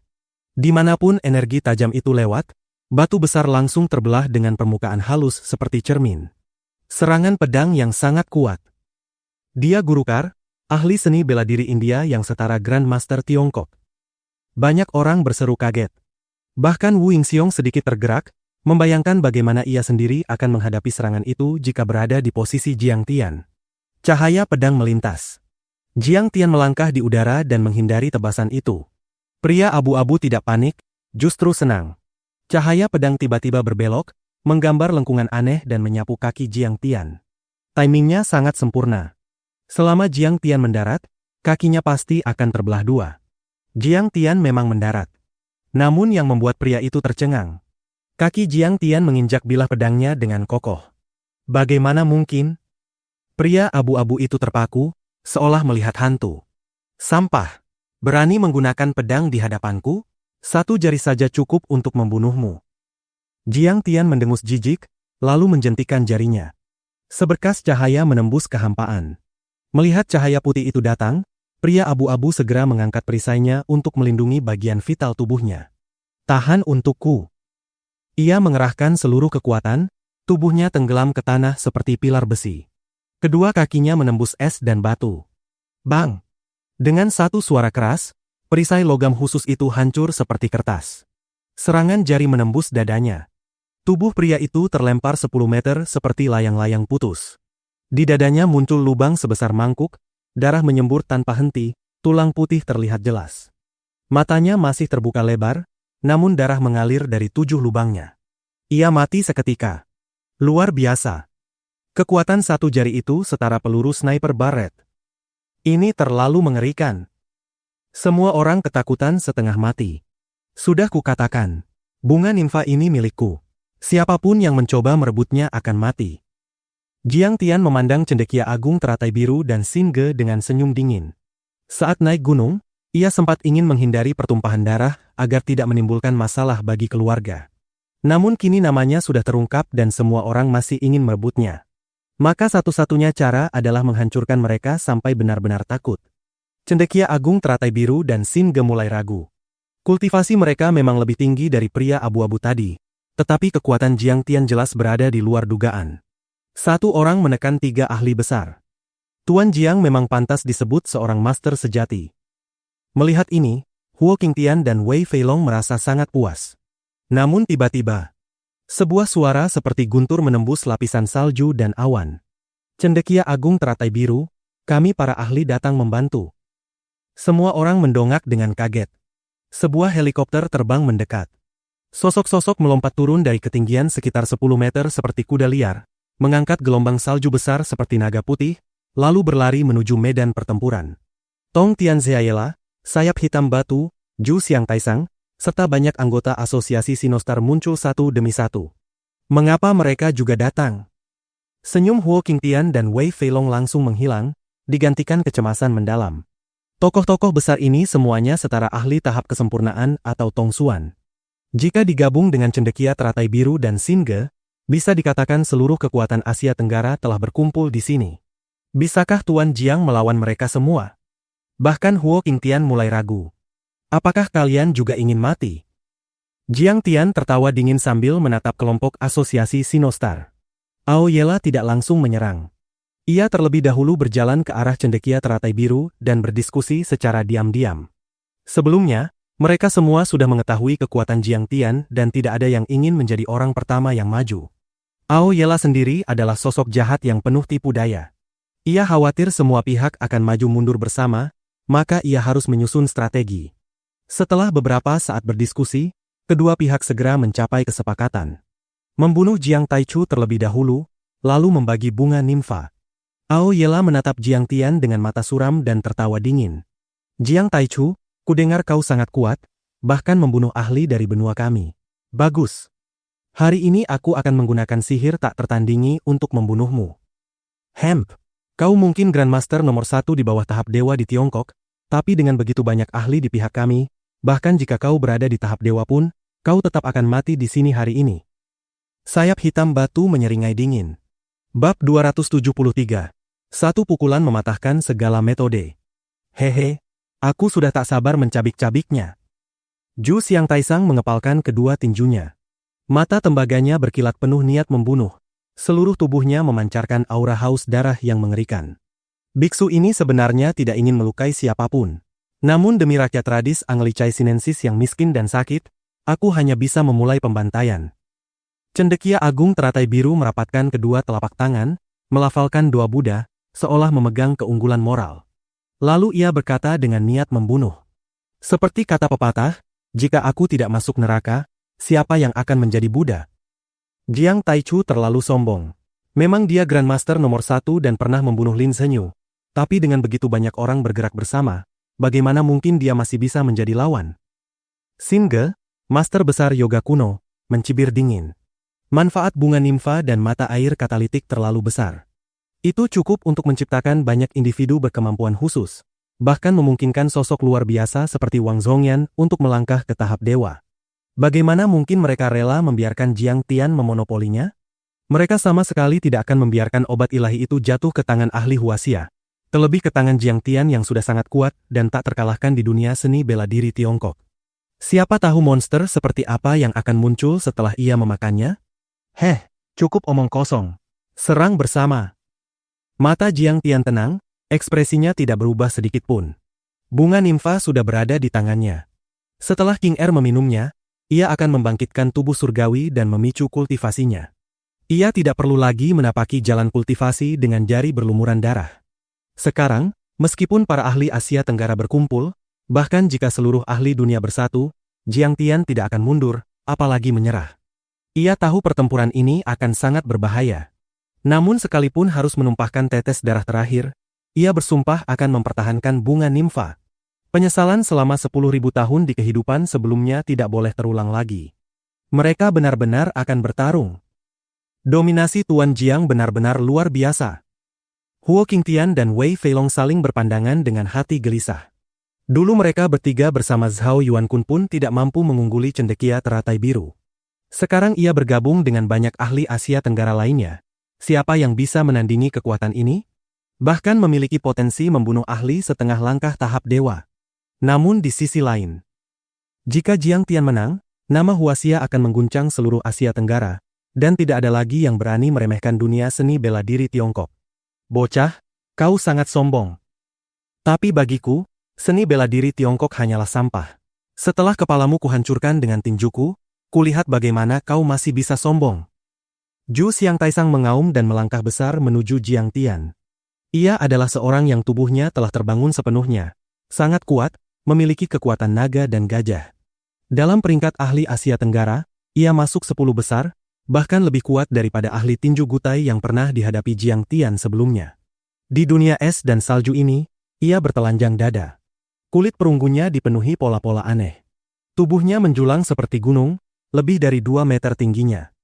Dimanapun energi tajam itu lewat, batu besar langsung terbelah dengan permukaan halus seperti cermin. Serangan pedang yang sangat kuat. Dia Gurukar, ahli seni bela diri India yang setara Grandmaster Tiongkok. Banyak orang berseru kaget. Bahkan Wu Yingxiong sedikit tergerak, membayangkan bagaimana ia sendiri akan menghadapi serangan itu jika berada di posisi Jiang Tian. Cahaya pedang melintas. Jiang Tian melangkah di udara dan menghindari tebasan itu. Pria abu-abu tidak panik, justru senang. Cahaya pedang tiba-tiba berbelok, menggambar lengkungan aneh dan menyapu kaki Jiang Tian. Timingnya sangat sempurna. Selama Jiang Tian mendarat, kakinya pasti akan terbelah 2. Jiang Tian memang mendarat. Namun yang membuat pria itu tercengang. Kaki Jiang Tian menginjak bilah pedangnya dengan kokoh. Bagaimana mungkin? Pria abu-abu itu terpaku, seolah melihat hantu. Sampah. Berani menggunakan pedang di hadapanku? 1 jari saja cukup untuk membunuhmu. Jiang Tian mendengus jijik, lalu menjentikan jarinya. Seberkas cahaya menembus kehampaan. Melihat cahaya putih itu datang, pria abu-abu segera mengangkat perisainya untuk melindungi bagian vital tubuhnya. Tahan untukku. Ia mengerahkan seluruh kekuatan, tubuhnya tenggelam ke tanah seperti pilar besi. Kedua kakinya menembus es dan batu. Bang! Dengan satu suara keras, perisai logam khusus itu hancur seperti kertas. Serangan jari menembus dadanya. Tubuh pria itu terlempar 10 meter seperti layang-layang putus. Di dadanya muncul lubang sebesar mangkuk, darah menyembur tanpa henti, tulang putih terlihat jelas. Matanya masih terbuka lebar, namun darah mengalir dari 7 lubangnya. Ia mati seketika. Luar biasa. Kekuatan 1 jari itu setara peluru sniper baret. Ini terlalu mengerikan. Semua orang ketakutan setengah mati. Sudah kukatakan, bunga nimfa ini milikku. Siapapun yang mencoba merebutnya akan mati. Jiang Tian memandang Cendekia Agung teratai biru dan Xin Ge dengan senyum dingin. Saat naik gunung, ia sempat ingin menghindari pertumpahan darah agar tidak menimbulkan masalah bagi keluarga. Namun kini namanya sudah terungkap dan semua orang masih ingin merebutnya. Maka satu-satunya cara adalah menghancurkan mereka sampai benar-benar takut. Cendekia Agung teratai biru dan Xin Ge mulai ragu. Kultivasi mereka memang lebih tinggi dari pria abu-abu tadi, tetapi kekuatan Jiang Tian jelas berada di luar dugaan. 1 orang menekan 3 ahli besar. Tuan Jiang memang pantas disebut seorang master sejati. Melihat ini, Huo Qingtian dan Wei Feilong merasa sangat puas. Namun tiba-tiba, sebuah suara seperti guntur menembus lapisan salju dan awan. Cendekia Agung teratai biru, kami para ahli datang membantu. Semua orang mendongak dengan kaget. Sebuah helikopter terbang mendekat. Sosok-sosok melompat turun dari ketinggian sekitar 10 meter seperti kuda liar, mengangkat gelombang salju besar seperti naga putih, lalu berlari menuju medan pertempuran. Tong Tianziaela, sayap hitam batu, Zhu Xiang Taisang, serta banyak anggota asosiasi Sinostar muncul satu demi satu. Mengapa mereka juga datang? Senyum Huo Qingtian dan Wei Feilong langsung menghilang, digantikan kecemasan mendalam. Tokoh-tokoh besar ini semuanya setara ahli tahap kesempurnaan atau Tongsuan. Jika digabung dengan cendekia teratai biru dan Singe, bisa dikatakan seluruh kekuatan Asia Tenggara telah berkumpul di sini. Bisakah Tuan Jiang melawan mereka semua? Bahkan Huo Qingtian mulai ragu. Apakah kalian juga ingin mati? Jiang Tian tertawa dingin sambil menatap kelompok asosiasi Sinostar. Aoyela tidak langsung menyerang. Ia terlebih dahulu berjalan ke arah cendekia teratai biru dan berdiskusi secara diam-diam. Sebelumnya, mereka semua sudah mengetahui kekuatan Jiang Tian dan tidak ada yang ingin menjadi orang pertama yang maju. Aoyela sendiri adalah sosok jahat yang penuh tipu daya. Ia khawatir semua pihak akan maju mundur bersama, maka ia harus menyusun strategi. Setelah beberapa saat berdiskusi, kedua pihak segera mencapai kesepakatan. Membunuh Jiang Taichu terlebih dahulu, lalu membagi bunga nimfa. Aoyela menatap Jiang Tian dengan mata suram dan tertawa dingin. Jiang Taichu, kudengar kau sangat kuat, bahkan membunuh ahli dari benua kami. Bagus. Hari ini aku akan menggunakan sihir tak tertandingi untuk membunuhmu. Hemp, kau mungkin Grandmaster nomor 1 di bawah tahap dewa di Tiongkok, tapi dengan begitu banyak ahli di pihak kami, bahkan jika kau berada di tahap dewa pun, kau tetap akan mati di sini hari ini. Sayap hitam batu menyeringai dingin. Bab 273. Satu pukulan mematahkan segala metode. Hehe, aku sudah tak sabar mencabik-cabiknya. Ju Xiang Taisang mengepalkan kedua tinjunya. Mata tembaganya berkilat penuh niat membunuh. Seluruh tubuhnya memancarkan aura haus darah yang mengerikan. Biksu ini sebenarnya tidak ingin melukai siapapun. Namun demi rakyat Radis Anglicai Sinensis yang miskin dan sakit, aku hanya bisa memulai pembantaian. Cendekia Agung teratai biru merapatkan kedua telapak tangan, melafalkan doa Buddha, seolah memegang keunggulan moral. Lalu ia berkata dengan niat membunuh. Seperti kata pepatah, jika aku tidak masuk neraka, siapa yang akan menjadi Buddha? Jiang Taichu terlalu sombong. Memang dia Grandmaster nomor 1 dan pernah membunuh Lin Zhenyu. Tapi dengan begitu banyak orang bergerak bersama, bagaimana mungkin dia masih bisa menjadi lawan? Singe, Master Besar Yoga Kuno, mencibir dingin. Manfaat bunga nimfa dan mata air katalitik terlalu besar. Itu cukup untuk menciptakan banyak individu berkemampuan khusus, bahkan memungkinkan sosok luar biasa seperti Wang Zhongyan untuk melangkah ke tahap dewa. Bagaimana mungkin mereka rela membiarkan Jiang Tian memonopolinya? Mereka sama sekali tidak akan membiarkan obat ilahi itu jatuh ke tangan ahli Huaxia. Terlebih ke tangan Jiang Tian yang sudah sangat kuat dan tak terkalahkan di dunia seni bela diri Tiongkok. Siapa tahu monster seperti apa yang akan muncul setelah ia memakannya? Cukup omong kosong. Serang bersama. Mata Jiang Tian tenang, ekspresinya tidak berubah sedikit pun. Bunga nimfa sudah berada di tangannya. Setelah King Er meminumnya, ia akan membangkitkan tubuh surgawi dan memicu kultivasinya. Ia tidak perlu lagi menapaki jalan kultivasi dengan jari berlumuran darah. Sekarang, meskipun para ahli Asia Tenggara berkumpul, bahkan jika seluruh ahli dunia bersatu, Jiang Tian tidak akan mundur, apalagi menyerah. Ia tahu pertempuran ini akan sangat berbahaya. Namun sekalipun harus menumpahkan tetes darah terakhir, ia bersumpah akan mempertahankan bunga nimfa. Penyesalan selama 10.000 tahun di kehidupan sebelumnya tidak boleh terulang lagi. Mereka benar-benar akan bertarung. Dominasi Tuan Jiang benar-benar luar biasa. Huo Qingtian dan Wei Feilong saling berpandangan dengan hati gelisah. Dulu mereka bertiga bersama Zhao Yuankun pun tidak mampu mengungguli cendekia teratai biru. Sekarang ia bergabung dengan banyak ahli Asia Tenggara lainnya. Siapa yang bisa menandingi kekuatan ini? Bahkan memiliki potensi membunuh ahli setengah langkah tahap dewa. Namun di sisi lain, jika Jiang Tian menang, nama Huaxia akan mengguncang seluruh Asia Tenggara, dan tidak ada lagi yang berani meremehkan dunia seni bela diri Tiongkok. Bocah, kau sangat sombong. Tapi bagiku, seni bela diri Tiongkok hanyalah sampah. Setelah kepalamu kuhancurkan dengan tinjuku, kulihat bagaimana kau masih bisa sombong. Ju Xiang Taisang mengaum dan melangkah besar menuju Jiang Tian. Ia adalah seorang yang tubuhnya telah terbangun sepenuhnya. Sangat kuat, memiliki kekuatan naga dan gajah. Dalam peringkat ahli Asia Tenggara, ia masuk 10 besar, bahkan lebih kuat daripada ahli tinju Gutai yang pernah dihadapi Jiang Tian sebelumnya. Di dunia es dan salju ini, ia bertelanjang dada. Kulit perunggunya dipenuhi pola-pola aneh. Tubuhnya menjulang seperti gunung, lebih dari 2 meter tingginya.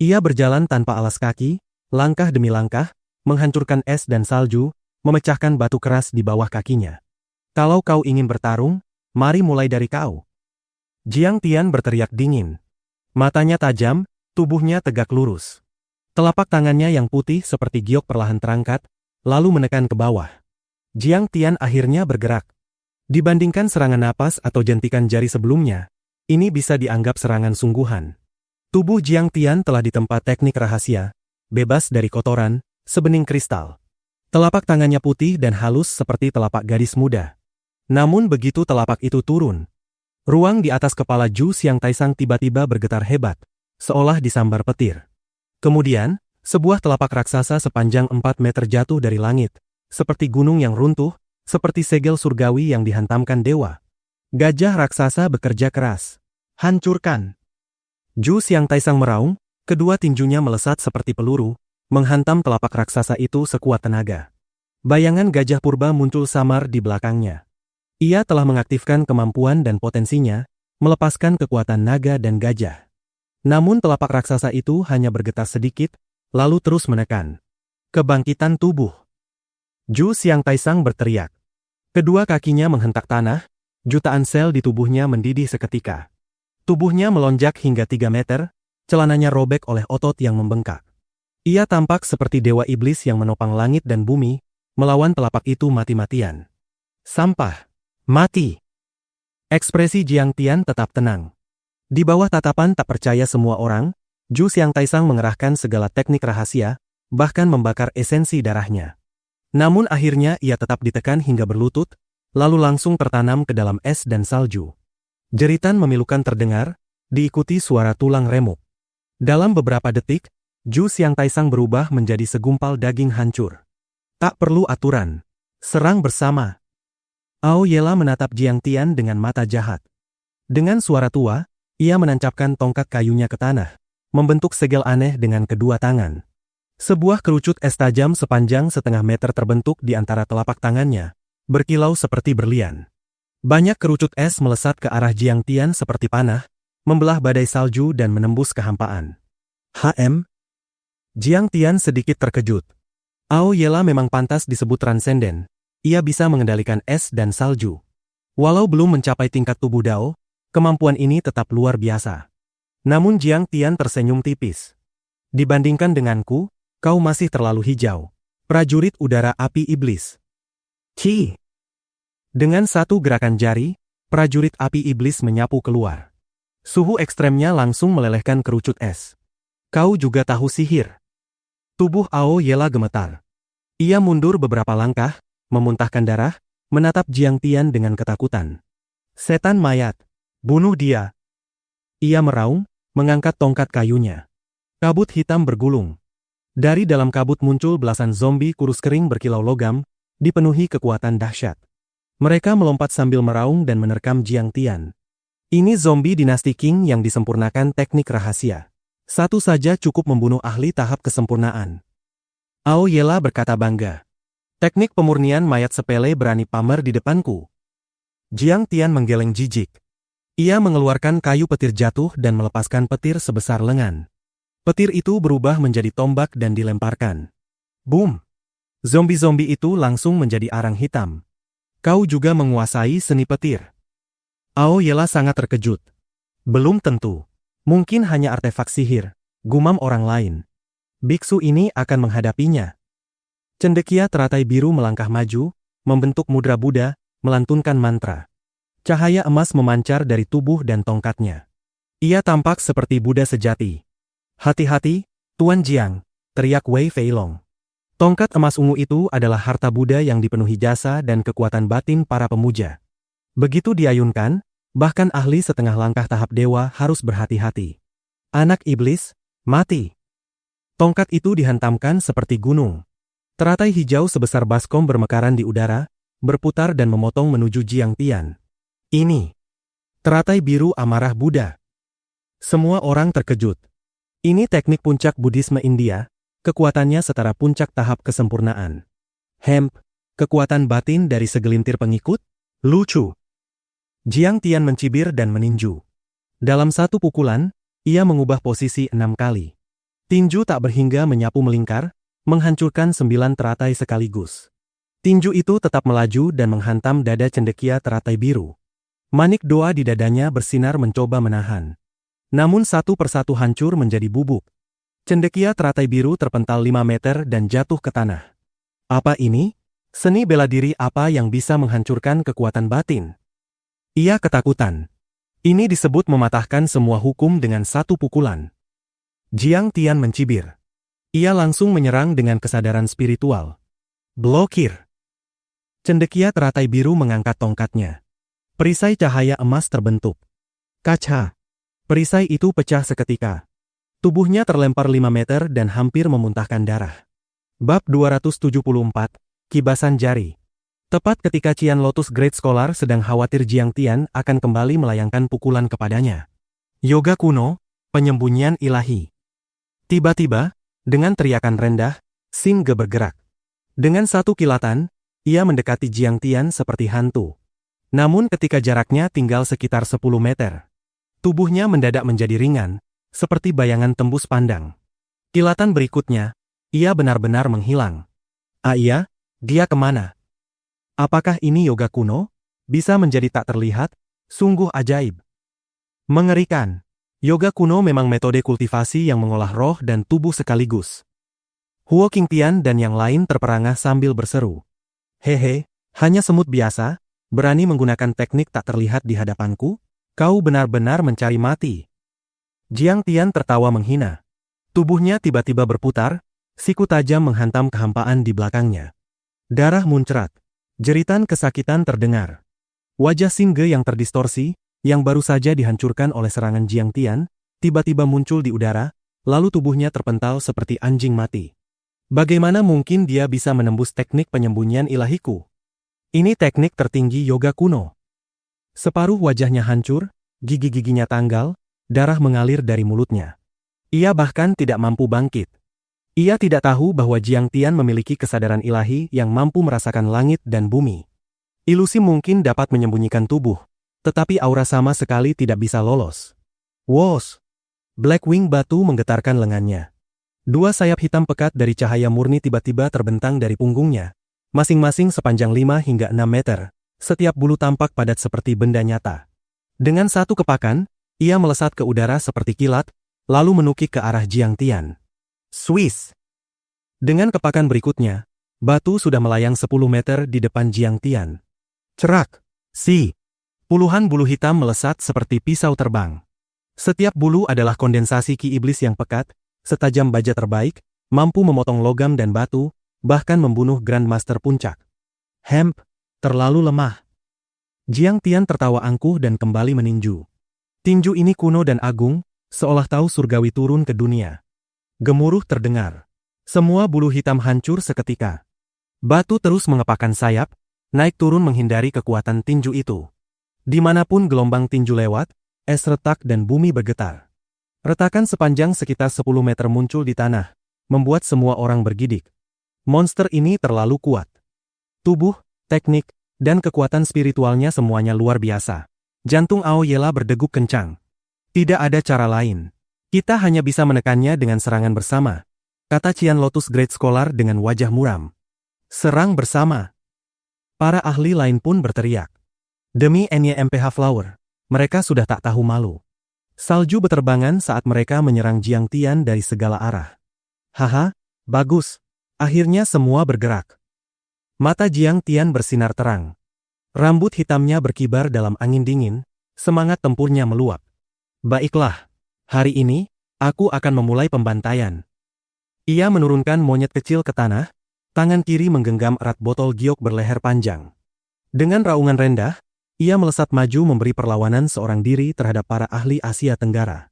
Ia berjalan tanpa alas kaki, langkah demi langkah, menghancurkan es dan salju, memecahkan batu keras di bawah kakinya. Kalau kau ingin bertarung, mari mulai dari kau. Jiang Tian berteriak dingin. Matanya tajam, tubuhnya tegak lurus. Telapak tangannya yang putih seperti giok perlahan terangkat, lalu menekan ke bawah. Jiang Tian akhirnya bergerak. Dibandingkan serangan napas atau jentikan jari sebelumnya, ini bisa dianggap serangan sungguhan. Tubuh Jiang Tian telah ditempa teknik rahasia, bebas dari kotoran, sebening kristal. Telapak tangannya putih dan halus seperti telapak gadis muda. Namun begitu telapak itu turun, ruang di atas kepala Zhu Xiangtaisang tiba-tiba bergetar hebat, seolah disambar petir. Kemudian, sebuah telapak raksasa sepanjang 4 meter jatuh dari langit, seperti gunung yang runtuh, seperti segel surgawi yang dihantamkan dewa. Gajah raksasa bekerja keras. Hancurkan! Zhu Xiangtaisang meraung, kedua tinjunya melesat seperti peluru, menghantam telapak raksasa itu sekuat tenaga. Bayangan gajah purba muncul samar di belakangnya. Ia telah mengaktifkan kemampuan dan potensinya, melepaskan kekuatan naga dan gajah. Namun telapak raksasa itu hanya bergetar sedikit, lalu terus menekan. Kebangkitan tubuh. Zhu Xiangtaisang berteriak. Kedua kakinya menghentak tanah, jutaan sel di tubuhnya mendidih seketika. Tubuhnya melonjak hingga 3 meter, celananya robek oleh otot yang membengkak. Ia tampak seperti dewa iblis yang menopang langit dan bumi, melawan telapak itu mati-matian. Sampah. Mati. Ekspresi Jiang Tian tetap tenang. Di bawah tatapan tak percaya semua orang, Zhu Xiangtaisang mengerahkan segala teknik rahasia, bahkan membakar esensi darahnya. Namun akhirnya ia tetap ditekan hingga berlutut, lalu langsung tertanam ke dalam es dan salju. Jeritan memilukan terdengar, diikuti suara tulang remuk. Dalam beberapa detik, Zhu Xiangtaisang berubah menjadi segumpal daging hancur. Tak perlu aturan. Serang bersama. Aoyela menatap Jiang Tian dengan mata jahat. Dengan suara tua, ia menancapkan tongkat kayunya ke tanah, membentuk segel aneh dengan kedua tangan. Sebuah kerucut es tajam sepanjang setengah meter terbentuk di antara telapak tangannya, berkilau seperti berlian. Banyak kerucut es melesat ke arah Jiang Tian seperti panah, membelah badai salju dan menembus kehampaan. Jiang Tian sedikit terkejut. Aoyela memang pantas disebut transenden. Ia bisa mengendalikan es dan salju. Walau belum mencapai tingkat tubuh Dao, kemampuan ini tetap luar biasa. Namun Jiang Tian tersenyum tipis. Dibandingkan denganku, kau masih terlalu hijau. Prajurit udara api iblis. Dengan satu gerakan jari, prajurit api iblis menyapu keluar. Suhu ekstremnya langsung melelehkan kerucut es. Kau juga tahu sihir. Tubuh Aoyela gemetar. Ia mundur beberapa langkah, memuntahkan darah, menatap Jiang Tian dengan ketakutan. Setan mayat. Bunuh dia. Ia meraung, mengangkat tongkat kayunya. Kabut hitam bergulung. Dari dalam kabut muncul belasan zombie kurus kering berkilau logam, dipenuhi kekuatan dahsyat. Mereka melompat sambil meraung dan menerkam Jiang Tian. Ini zombie dinasti Qing yang disempurnakan teknik rahasia. Satu saja cukup membunuh ahli tahap kesempurnaan. Aoyela berkata bangga. Teknik pemurnian mayat sepele berani pamer di depanku. Jiang Tian menggeleng jijik. Ia mengeluarkan kayu petir jatuh dan melepaskan petir sebesar lengan. Petir itu berubah menjadi tombak dan dilemparkan. Boom! Zombie-zombie itu langsung menjadi arang hitam. Kau juga menguasai seni petir. Aoyela sangat terkejut. Belum tentu. Mungkin hanya artefak sihir, gumam orang lain. Biksu ini akan menghadapinya. Cendekia teratai biru melangkah maju, membentuk mudra Buddha, melantunkan mantra. Cahaya emas memancar dari tubuh dan tongkatnya. Ia tampak seperti Buddha sejati. Hati-hati, Tuan Jiang, teriak Wei Feilong. Tongkat emas ungu itu adalah harta Buddha yang dipenuhi jasa dan kekuatan batin para pemuja. Begitu diayunkan, bahkan ahli setengah langkah tahap dewa harus berhati-hati. Anak iblis, mati. Tongkat itu dihantamkan seperti gunung. Teratai hijau sebesar baskom bermekaran di udara, berputar dan memotong menuju Jiang Tian. Ini teratai biru amarah Buddha. Semua orang terkejut. Ini teknik puncak Buddhisme India, kekuatannya setara puncak tahap kesempurnaan. Kekuatan batin dari segelintir pengikut? Lucu. Jiang Tian mencibir dan meninju. Dalam satu pukulan, ia mengubah posisi 6 kali. Tinju tak berhingga menyapu melingkar, menghancurkan 9 teratai sekaligus. Tinju itu tetap melaju dan menghantam dada cendekia teratai biru. Manik doa di dadanya bersinar mencoba menahan. Namun satu persatu hancur menjadi bubuk. Cendekia teratai biru terpental 5 meter dan jatuh ke tanah. Apa ini? Seni bela diri apa yang bisa menghancurkan kekuatan batin? Ia ketakutan. Ini disebut mematahkan semua hukum dengan satu pukulan. Jiang Tian mencibir. Ia langsung menyerang dengan kesadaran spiritual. Blokir. Cendekia teratai biru mengangkat tongkatnya. Perisai cahaya emas terbentuk. Kaca. Perisai itu pecah seketika. Tubuhnya terlempar 5 meter dan hampir memuntahkan darah. Bab 274, Kibasan Jari. Tepat ketika Qian Lotus Great Scholar sedang khawatir Jiang Tian akan kembali melayangkan pukulan kepadanya. Yoga kuno, penyembunyian ilahi. Tiba-tiba, dengan teriakan rendah, Xin Ge bergerak. Dengan satu kilatan, ia mendekati Jiang Tian seperti hantu. Namun ketika jaraknya tinggal sekitar 10 meter, tubuhnya mendadak menjadi ringan, seperti bayangan tembus pandang. Kilatan berikutnya, ia benar-benar menghilang. Iya, dia kemana? Apakah ini yoga kuno? Bisa menjadi tak terlihat? Sungguh ajaib. Mengerikan. Yoga kuno memang metode kultivasi yang mengolah roh dan tubuh sekaligus. Huo Qingtian dan yang lain terperangah sambil berseru. Hehe, hanya semut biasa, berani menggunakan teknik tak terlihat di hadapanku? Kau benar-benar mencari mati. Jiang Tian tertawa menghina. Tubuhnya tiba-tiba berputar, siku tajam menghantam kehampaan di belakangnya. Darah muncrat. Jeritan kesakitan terdengar. Wajah Xin Ge yang terdistorsi, yang baru saja dihancurkan oleh serangan Jiang Tian, tiba-tiba muncul di udara, lalu tubuhnya terpental seperti anjing mati. Bagaimana mungkin dia bisa menembus teknik penyembunyian ilahiku? Ini teknik tertinggi yoga kuno. Separuh wajahnya hancur, gigi-giginya tanggal, darah mengalir dari mulutnya. Ia bahkan tidak mampu bangkit. Ia tidak tahu bahwa Jiang Tian memiliki kesadaran ilahi yang mampu merasakan langit dan bumi. Ilusi mungkin dapat menyembunyikan tubuh, tetapi aura sama sekali tidak bisa lolos. Wos! Blackwing batu menggetarkan lengannya. Dua sayap hitam pekat dari cahaya murni tiba-tiba terbentang dari punggungnya, masing-masing sepanjang 5 hingga 6 meter. Setiap bulu tampak padat seperti benda nyata. Dengan satu kepakan, ia melesat ke udara seperti kilat, lalu menukik ke arah Jiang Tian. Swiss! Dengan kepakan berikutnya, batu sudah melayang 10 meter di depan Jiang Tian. Cerak! Puluhan bulu hitam melesat seperti pisau terbang. Setiap bulu adalah kondensasi ki iblis yang pekat, setajam baja terbaik, mampu memotong logam dan batu, bahkan membunuh Grandmaster Puncak. Terlalu lemah. Jiang Tian tertawa angkuh dan kembali meninju. Tinju ini kuno dan agung, seolah tahu surgawi turun ke dunia. Gemuruh terdengar. Semua bulu hitam hancur seketika. Batu terus mengepakkan sayap, naik turun menghindari kekuatan tinju itu. Dimanapun gelombang tinju lewat, es retak dan bumi bergetar. Retakan sepanjang sekitar 10 meter muncul di tanah, membuat semua orang bergidik. Monster ini terlalu kuat. Tubuh, teknik, dan kekuatan spiritualnya semuanya luar biasa. Jantung Aoyela berdegup kencang. Tidak ada cara lain. Kita hanya bisa menekannya dengan serangan bersama, kata Qian Lotus Great Scholar dengan wajah muram. Serang bersama. Para ahli lain pun berteriak. Demi NYMPH Flower, mereka sudah tak tahu malu. Salju beterbangan saat mereka menyerang Jiang Tian dari segala arah. Haha, bagus. Akhirnya semua bergerak. Mata Jiang Tian bersinar terang. Rambut hitamnya berkibar dalam angin dingin, semangat tempurnya meluap. Baiklah. Hari ini, aku akan memulai pembantaian. Ia menurunkan monyet kecil ke tanah, tangan kiri menggenggam erat botol giok berleher panjang. Dengan raungan rendah, ia melesat maju memberi perlawanan seorang diri terhadap para ahli Asia Tenggara.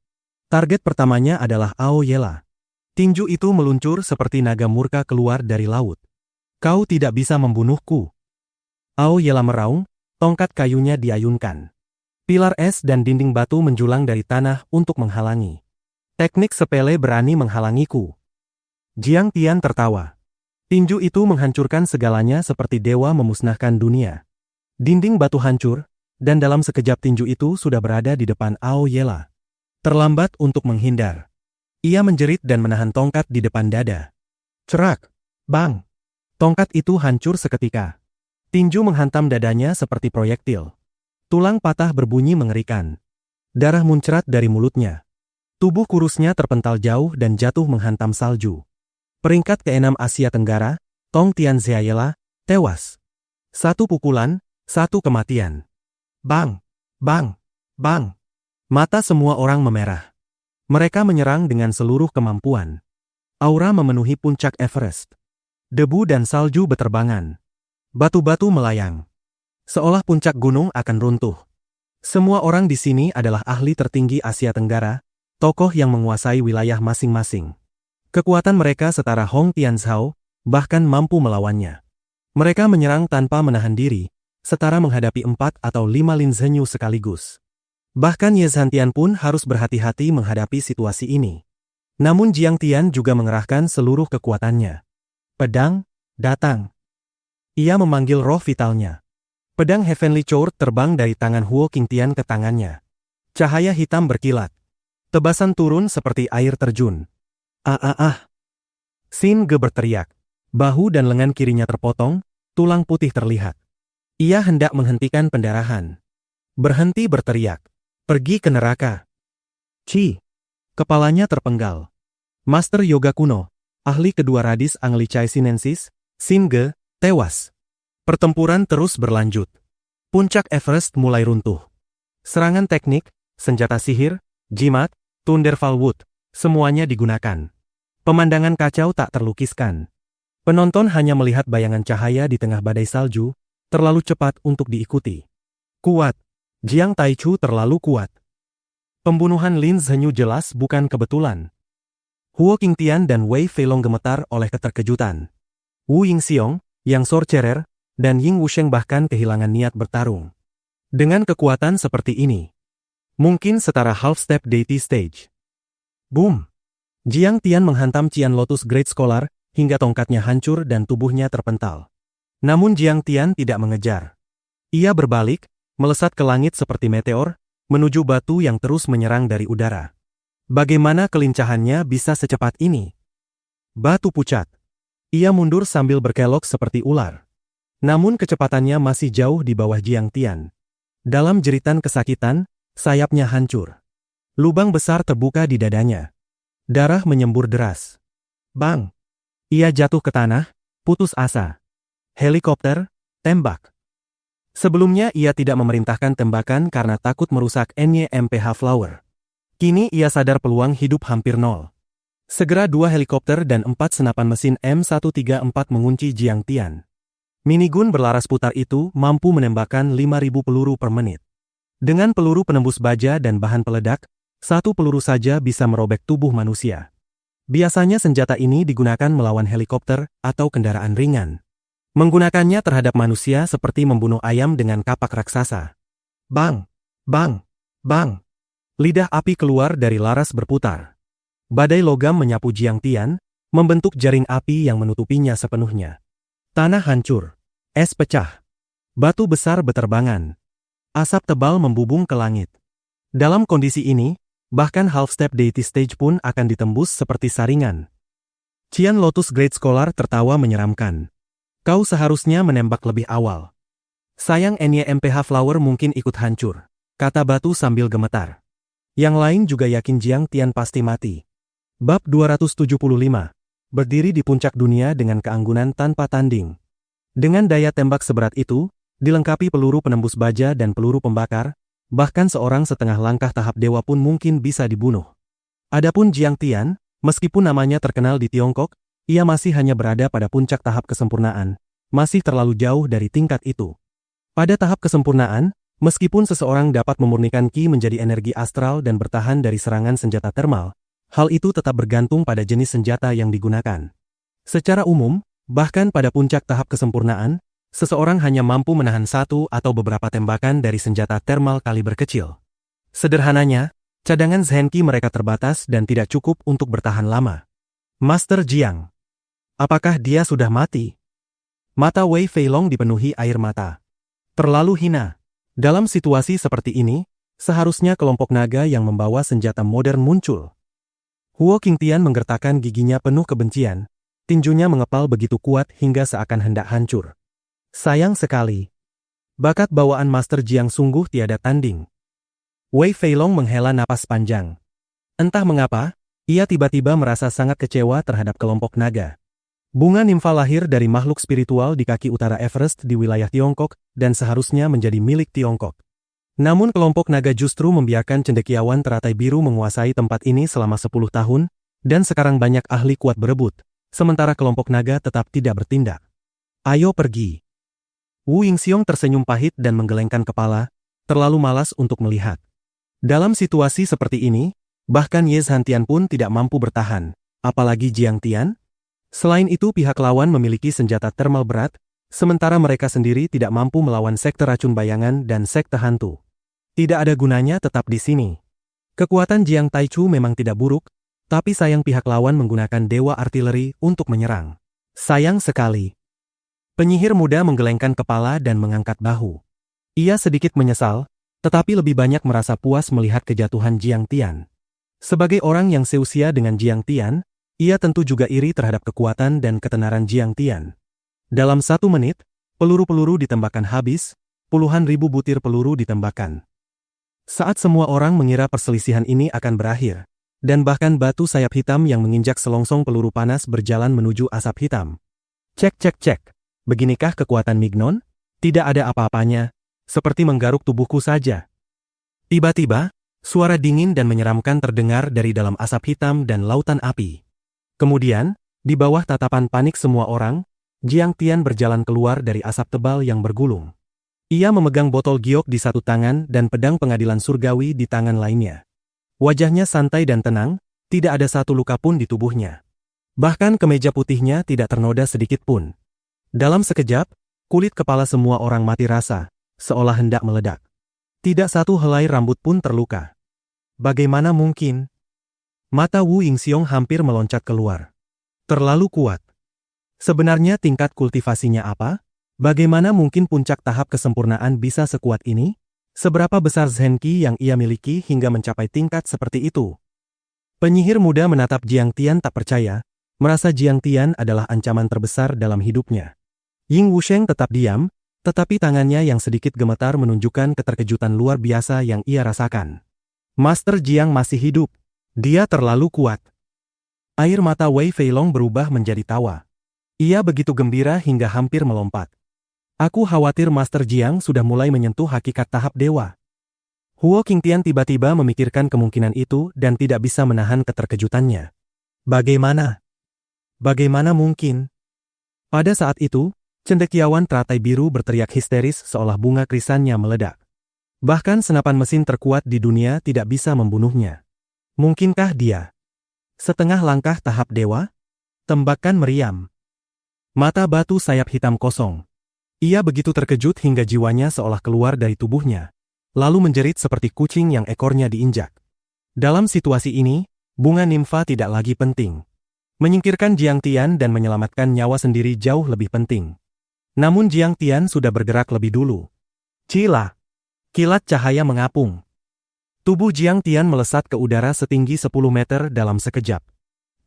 Target pertamanya adalah Aoyela. Tinju itu meluncur seperti naga murka keluar dari laut. Kau tidak bisa membunuhku. Aoyela meraung, tongkat kayunya diayunkan. Pilar es dan dinding batu menjulang dari tanah untuk menghalangi. Teknik sepele berani menghalangiku. Jiang Tian tertawa. Tinju itu menghancurkan segalanya seperti dewa memusnahkan dunia. Dinding batu hancur, dan dalam sekejap tinju itu sudah berada di depan Aoyela. Terlambat untuk menghindar. Ia menjerit dan menahan tongkat di depan dada. Cerak! Bang! Tongkat itu hancur seketika. Tinju menghantam dadanya seperti proyektil. Tulang patah berbunyi mengerikan. Darah muncrat dari mulutnya. Tubuh kurusnya terpental jauh dan jatuh menghantam salju. Peringkat ke-6 Asia Tenggara, Tong Tianziayela, tewas. Satu pukulan, satu kematian. Bang! Bang! Bang! Mata semua orang memerah. Mereka menyerang dengan seluruh kemampuan. Aura memenuhi puncak Everest. Debu dan salju beterbangan. Batu-batu melayang. Seolah puncak gunung akan runtuh. Semua orang di sini adalah ahli tertinggi Asia Tenggara, tokoh yang menguasai wilayah masing-masing. Kekuatan mereka setara Hong Tianzhao, bahkan mampu melawannya. Mereka menyerang tanpa menahan diri, setara menghadapi 4 atau 5 Lin Zhenyu sekaligus. Bahkan Ye Zhantian pun harus berhati-hati menghadapi situasi ini. Namun Jiang Tian juga mengerahkan seluruh kekuatannya. Pedang, datang. Ia memanggil roh vitalnya. Pedang Heavenly Sword terbang dari tangan Huo Qingtian ke tangannya. Cahaya hitam berkilat. Tebasan turun seperti air terjun. Xin Ge berteriak. Bahu dan lengan kirinya terpotong, tulang putih terlihat. Ia hendak menghentikan pendarahan. Berhenti berteriak. Pergi ke neraka. Ci. Kepalanya terpenggal. Master Yoga kuno, ahli kedua radis Anglicae Sinensis, Xin Ge, tewas. Pertempuran terus berlanjut. Puncak Everest mulai runtuh. Serangan teknik, senjata sihir, jimat, Thunderfall, semuanya digunakan. Pemandangan kacau tak terlukiskan. Penonton hanya melihat bayangan cahaya di tengah badai salju, terlalu cepat untuk diikuti. Kuat. Jiang Taichu terlalu kuat. Pembunuhan Lin Zhenyu jelas bukan kebetulan. Huo Qingtian dan Wei Feilong gemetar oleh keterkejutan. Wu Yingxiong, Yang Sorcerer, dan Ying Wusheng bahkan kehilangan niat bertarung. Dengan kekuatan seperti ini, mungkin setara half-step deity stage. Boom! Jiang Tian menghantam Qian Lotus Great Scholar, hingga tongkatnya hancur dan tubuhnya terpental. Namun Jiang Tian tidak mengejar. Ia berbalik, melesat ke langit seperti meteor, menuju batu yang terus menyerang dari udara. Bagaimana kelincahannya bisa secepat ini? Batu pucat. Ia mundur sambil berkelok seperti ular. Namun kecepatannya masih jauh di bawah Jiang Tian. Dalam jeritan kesakitan, sayapnya hancur. Lubang besar terbuka di dadanya. Darah menyembur deras. Bang! Ia jatuh ke tanah, putus asa. Helikopter, tembak. Sebelumnya ia tidak memerintahkan tembakan karena takut merusak NYMPH Flower. Kini ia sadar peluang hidup hampir nol. Segera 2 helikopter dan 4 senapan mesin M134 mengunci Jiang Tian. Minigun berlaras putar itu mampu menembakkan 5.000 peluru per menit. Dengan peluru penembus baja dan bahan peledak, 1 peluru saja bisa merobek tubuh manusia. Biasanya senjata ini digunakan melawan helikopter atau kendaraan ringan. Menggunakannya terhadap manusia seperti membunuh ayam dengan kapak raksasa. Bang! Bang! Bang! Lidah api keluar dari laras berputar. Badai logam menyapu Jiang Tian, membentuk jaring api yang menutupinya sepenuhnya. Tanah hancur. Es pecah. Batu besar beterbangan. Asap tebal membubung ke langit. Dalam kondisi ini, bahkan half-step deity stage pun akan ditembus seperti saringan. Qian Lotus Great Scholar tertawa menyeramkan. Kau seharusnya menembak lebih awal. Sayang NYMPH Flower mungkin ikut hancur, kata batu sambil gemetar. Yang lain juga yakin Jiang Tian pasti mati. Bab 275. Berdiri di puncak dunia dengan keanggunan tanpa tanding. Dengan daya tembak seberat itu, dilengkapi peluru penembus baja dan peluru pembakar, bahkan seorang setengah langkah tahap dewa pun mungkin bisa dibunuh. Adapun Jiang Tian, meskipun namanya terkenal di Tiongkok, ia masih hanya berada pada puncak tahap kesempurnaan, masih terlalu jauh dari tingkat itu. Pada tahap kesempurnaan, meskipun seseorang dapat memurnikan Qi menjadi energi astral dan bertahan dari serangan senjata termal, hal itu tetap bergantung pada jenis senjata yang digunakan. Secara umum, bahkan pada puncak tahap kesempurnaan, seseorang hanya mampu menahan 1 atau beberapa tembakan dari senjata termal kaliber kecil. Sederhananya, cadangan Zhenki mereka terbatas dan tidak cukup untuk bertahan lama. Master Jiang. Apakah dia sudah mati? Mata Wei Feilong dipenuhi air mata. Terlalu hina. Dalam situasi seperti ini, seharusnya kelompok naga yang membawa senjata modern muncul. Huo Qingtian menggertakkan giginya penuh kebencian, Tinjunya mengepal begitu kuat hingga seakan hendak hancur. Sayang sekali. Bakat bawaan Master Jiang sungguh tiada tanding. Wei Feilong menghela napas panjang. Entah mengapa, ia tiba-tiba merasa sangat kecewa terhadap kelompok naga. Bunga nimfa lahir dari makhluk spiritual di kaki utara Everest di wilayah Tiongkok dan seharusnya menjadi milik Tiongkok. Namun kelompok naga justru membiarkan cendekiawan teratai biru menguasai tempat ini selama 10 tahun, dan sekarang banyak ahli kuat berebut, sementara kelompok naga tetap tidak bertindak. Ayo pergi. Wu Yingxiong tersenyum pahit dan menggelengkan kepala, terlalu malas untuk melihat. Dalam situasi seperti ini, bahkan Ye Zhantian pun tidak mampu bertahan, apalagi Jiang Tian. Selain itu pihak lawan memiliki senjata termal berat, sementara mereka sendiri tidak mampu melawan sekte racun bayangan dan sekte hantu. Tidak ada gunanya tetap di sini. Kekuatan Jiang Taichu memang tidak buruk, tapi sayang pihak lawan menggunakan dewa artileri untuk menyerang. Sayang sekali. Penyihir muda menggelengkan kepala dan mengangkat bahu. Ia sedikit menyesal, tetapi lebih banyak merasa puas melihat kejatuhan Jiang Tian. Sebagai orang yang seusia dengan Jiang Tian, ia tentu juga iri terhadap kekuatan dan ketenaran Jiang Tian. Dalam 1 menit, peluru-peluru ditembakkan habis, puluhan ribu butir peluru ditembakkan. Saat semua orang mengira perselisihan ini akan berakhir, dan bahkan batu sayap hitam yang menginjak selongsong peluru panas berjalan menuju asap hitam. Cek cek cek, beginikah kekuatan Mignon? Tidak ada apa-apanya, seperti menggaruk tubuhku saja. Tiba-tiba, suara dingin dan menyeramkan terdengar dari dalam asap hitam dan lautan api. Kemudian, di bawah tatapan panik semua orang, Jiang Tian berjalan keluar dari asap tebal yang bergulung. Ia memegang botol giok di satu tangan dan pedang pengadilan surgawi di tangan lainnya. Wajahnya santai dan tenang, tidak ada satu luka pun di tubuhnya. Bahkan kemeja putihnya tidak ternoda sedikit pun. Dalam sekejap, kulit kepala semua orang mati rasa, seolah hendak meledak. Tidak satu helai rambut pun terluka. Bagaimana mungkin? Mata Wu Yingxiong hampir meloncat keluar. Terlalu kuat. Sebenarnya tingkat kultivasinya apa? Bagaimana mungkin puncak tahap kesempurnaan bisa sekuat ini? Seberapa besar Zhenqi yang ia miliki hingga mencapai tingkat seperti itu? Penyihir muda menatap Jiang Tian tak percaya, merasa Jiang Tian adalah ancaman terbesar dalam hidupnya. Ying Wusheng tetap diam, tetapi tangannya yang sedikit gemetar menunjukkan keterkejutan luar biasa yang ia rasakan. Master Jiang masih hidup. Dia terlalu kuat. Air mata Wei Feilong berubah menjadi tawa. Ia begitu gembira hingga hampir melompat. Aku khawatir Master Jiang sudah mulai menyentuh hakikat tahap dewa. Huo Qingtian tiba-tiba memikirkan kemungkinan itu dan tidak bisa menahan keterkejutannya. Bagaimana? Bagaimana mungkin? Pada saat itu, cendekiawan teratai biru berteriak histeris seolah bunga krisannya meledak. Bahkan senapan mesin terkuat di dunia tidak bisa membunuhnya. Mungkinkah dia? Setengah langkah tahap dewa? Tembakan meriam. Mata batu sayap hitam kosong. Ia begitu terkejut hingga jiwanya seolah keluar dari tubuhnya, lalu menjerit seperti kucing yang ekornya diinjak. Dalam situasi ini, bunga nimfa tidak lagi penting. Menyingkirkan Jiang Tian dan menyelamatkan nyawa sendiri jauh lebih penting. Namun Jiang Tian sudah bergerak lebih dulu. Cila! Kilat cahaya mengapung. Tubuh Jiang Tian melesat ke udara setinggi 10 meter dalam sekejap.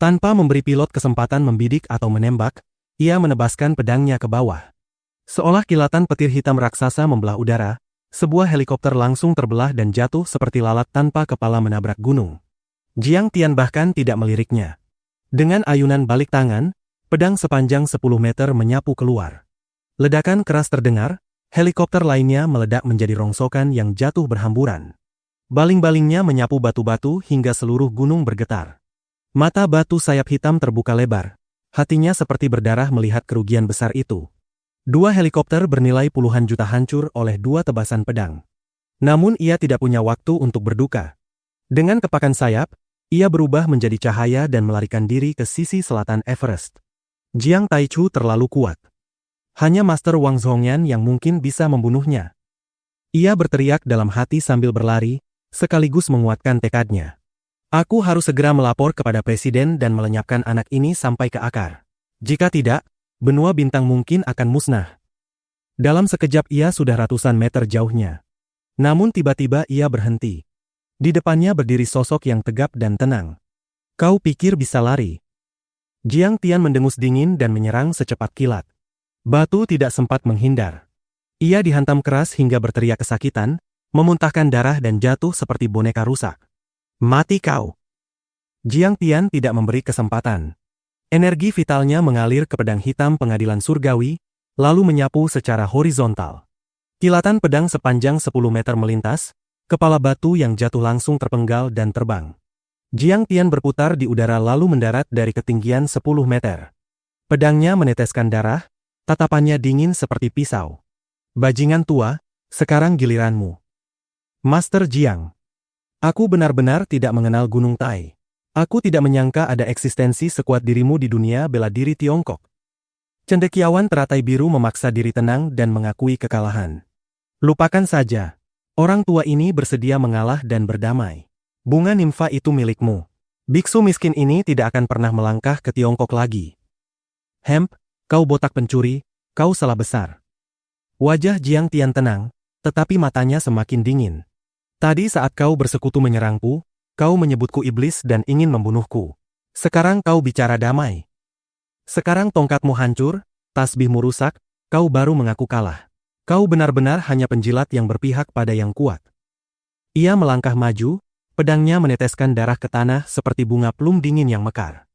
Tanpa memberi pilot kesempatan membidik atau menembak, ia menebaskan pedangnya ke bawah. Seolah kilatan petir hitam raksasa membelah udara, sebuah helikopter langsung terbelah dan jatuh seperti lalat tanpa kepala menabrak gunung. Jiang Tian bahkan tidak meliriknya. Dengan ayunan balik tangan, pedang sepanjang 10 meter menyapu keluar. Ledakan keras terdengar, helikopter lainnya meledak menjadi rongsokan yang jatuh berhamburan. Baling-balingnya menyapu batu-batu hingga seluruh gunung bergetar. Mata batu sayap hitam terbuka lebar. Hatinya seperti berdarah melihat kerugian besar itu. 2 helikopter bernilai puluhan juta hancur oleh 2 tebasan pedang. Namun ia tidak punya waktu untuk berduka. Dengan kepakan sayap, ia berubah menjadi cahaya dan melarikan diri ke sisi selatan Everest. Jiang Taichu terlalu kuat. Hanya Master Wang Zhongyan yang mungkin bisa membunuhnya. Ia berteriak dalam hati sambil berlari, sekaligus menguatkan tekadnya. Aku harus segera melapor kepada presiden dan melenyapkan anak ini sampai ke akar. Jika tidak, benua bintang mungkin akan musnah. Dalam sekejap ia sudah ratusan meter jauhnya. Namun tiba-tiba ia berhenti. Di depannya berdiri sosok yang tegap dan tenang. Kau pikir bisa lari? Jiang Tian mendengus dingin dan menyerang secepat kilat. Batu tidak sempat menghindar. Ia dihantam keras hingga berteriak kesakitan, memuntahkan darah dan jatuh seperti boneka rusak. Mati kau! Jiang Tian tidak memberi kesempatan. Energi vitalnya mengalir ke pedang hitam pengadilan surgawi, lalu menyapu secara horizontal. Kilatan pedang sepanjang 10 meter melintas, kepala batu yang jatuh langsung terpenggal dan terbang. Jiang Tian berputar di udara lalu mendarat dari ketinggian 10 meter. Pedangnya meneteskan darah, tatapannya dingin seperti pisau. Bajingan tua, sekarang giliranmu. Master Jiang. Aku benar-benar tidak mengenal Gunung Tai. Aku tidak menyangka ada eksistensi sekuat dirimu di dunia bela diri Tiongkok. Cendekiawan teratai biru memaksa diri tenang dan mengakui kekalahan. Lupakan saja. Orang tua ini bersedia mengalah dan berdamai. Bunga nimfa itu milikmu. Biksu miskin ini tidak akan pernah melangkah ke Tiongkok lagi. Hemp, kau botak pencuri, kau salah besar. Wajah Jiang Tian tenang, tetapi matanya semakin dingin. Tadi saat kau bersekutu menyerangku, kau menyebutku iblis dan ingin membunuhku. Sekarang kau bicara damai. Sekarang tongkatmu hancur, tasbihmu rusak, kau baru mengaku kalah. Kau benar-benar hanya penjilat yang berpihak pada yang kuat. Ia melangkah maju, pedangnya meneteskan darah ke tanah seperti bunga plum dingin yang mekar.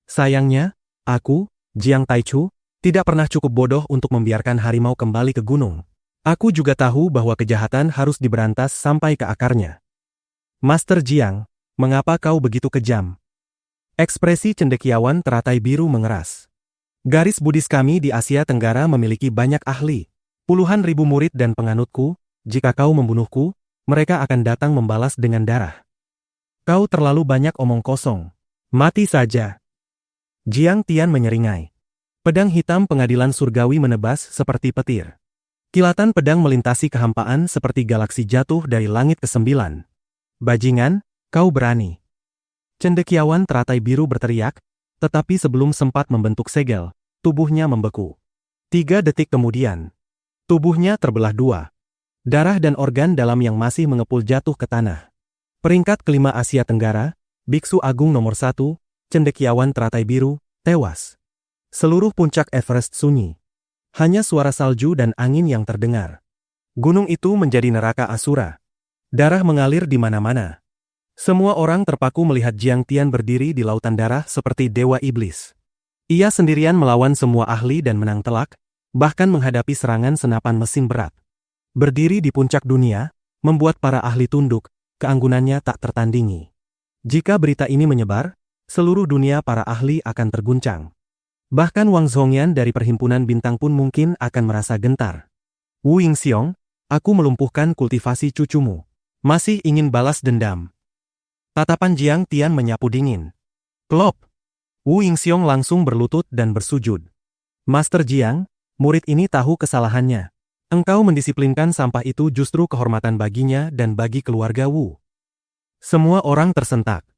Sayangnya, aku, Jiang Taichu, tidak pernah cukup bodoh untuk membiarkan harimau kembali ke gunung. Aku juga tahu bahwa kejahatan harus diberantas sampai ke akarnya. Master Jiang, mengapa kau begitu kejam? Ekspresi cendekiawan teratai biru mengeras. Garis Buddhis kami di Asia Tenggara memiliki banyak ahli. Puluhan ribu murid dan penganutku, jika kau membunuhku, mereka akan datang membalas dengan darah. Kau terlalu banyak omong kosong. Mati saja. Jiang Tian menyeringai. Pedang hitam pengadilan surgawi menebas seperti petir. Kilatan pedang melintasi kehampaan seperti galaksi jatuh dari langit ke-9. Bajingan, kau berani. Cendekiawan teratai biru berteriak, tetapi sebelum sempat membentuk segel, tubuhnya membeku. 3 detik kemudian, tubuhnya terbelah 2. Darah dan organ dalam yang masih mengepul jatuh ke tanah. Peringkat kelima Asia Tenggara, Biksu Agung nomor 1, cendekiawan teratai biru, tewas. Seluruh puncak Everest sunyi. Hanya suara salju dan angin yang terdengar. Gunung itu menjadi neraka Asura. Darah mengalir di mana-mana. Semua orang terpaku melihat Jiang Tian berdiri di lautan darah seperti dewa iblis. Ia sendirian melawan semua ahli dan menang telak, bahkan menghadapi serangan senapan mesin berat. Berdiri di puncak dunia, membuat para ahli tunduk, keanggunannya tak tertandingi. Jika berita ini menyebar, seluruh dunia para ahli akan terguncang. Bahkan Wang Zhongyan dari Perhimpunan Bintang pun mungkin akan merasa gentar. Wu Yingxiong, aku melumpuhkan kultivasi cucumu. Masih ingin balas dendam. Tatapan Jiang Tian menyapu dingin. Klop! Wu Yingxiong langsung berlutut dan bersujud. Master Jiang, murid ini tahu kesalahannya. Engkau mendisiplinkan sampah itu justru kehormatan baginya dan bagi keluarga Wu. Semua orang tersentak.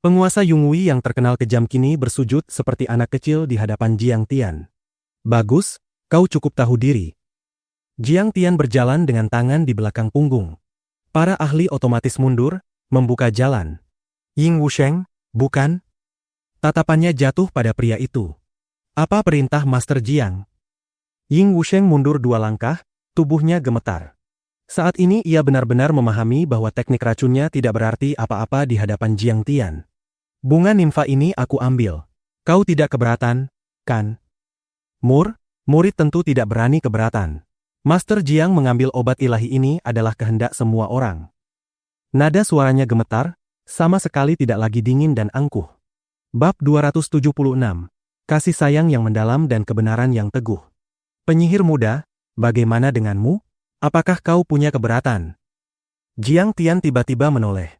Penguasa Yunghui yang terkenal kejam kini bersujud seperti anak kecil di hadapan Jiang Tian. Bagus, kau cukup tahu diri. Jiang Tian berjalan dengan tangan di belakang punggung. Para ahli otomatis mundur, membuka jalan. Ying Wusheng, bukan? Tatapannya jatuh pada pria itu. Apa perintah Master Jiang? Ying Wusheng mundur 2 langkah, tubuhnya gemetar. Saat ini ia benar-benar memahami bahwa teknik racunnya tidak berarti apa-apa di hadapan Jiang Tian. Bunga nimfa ini aku ambil. Kau tidak keberatan, kan? Murid tentu tidak berani keberatan. Master Jiang mengambil obat ilahi ini adalah kehendak semua orang. Nada suaranya gemetar, sama sekali tidak lagi dingin dan angkuh. Bab 276. Kasih sayang yang mendalam dan kebenaran yang teguh. Penyihir muda, bagaimana denganmu? Apakah kau punya keberatan? Jiang Tian tiba-tiba menoleh.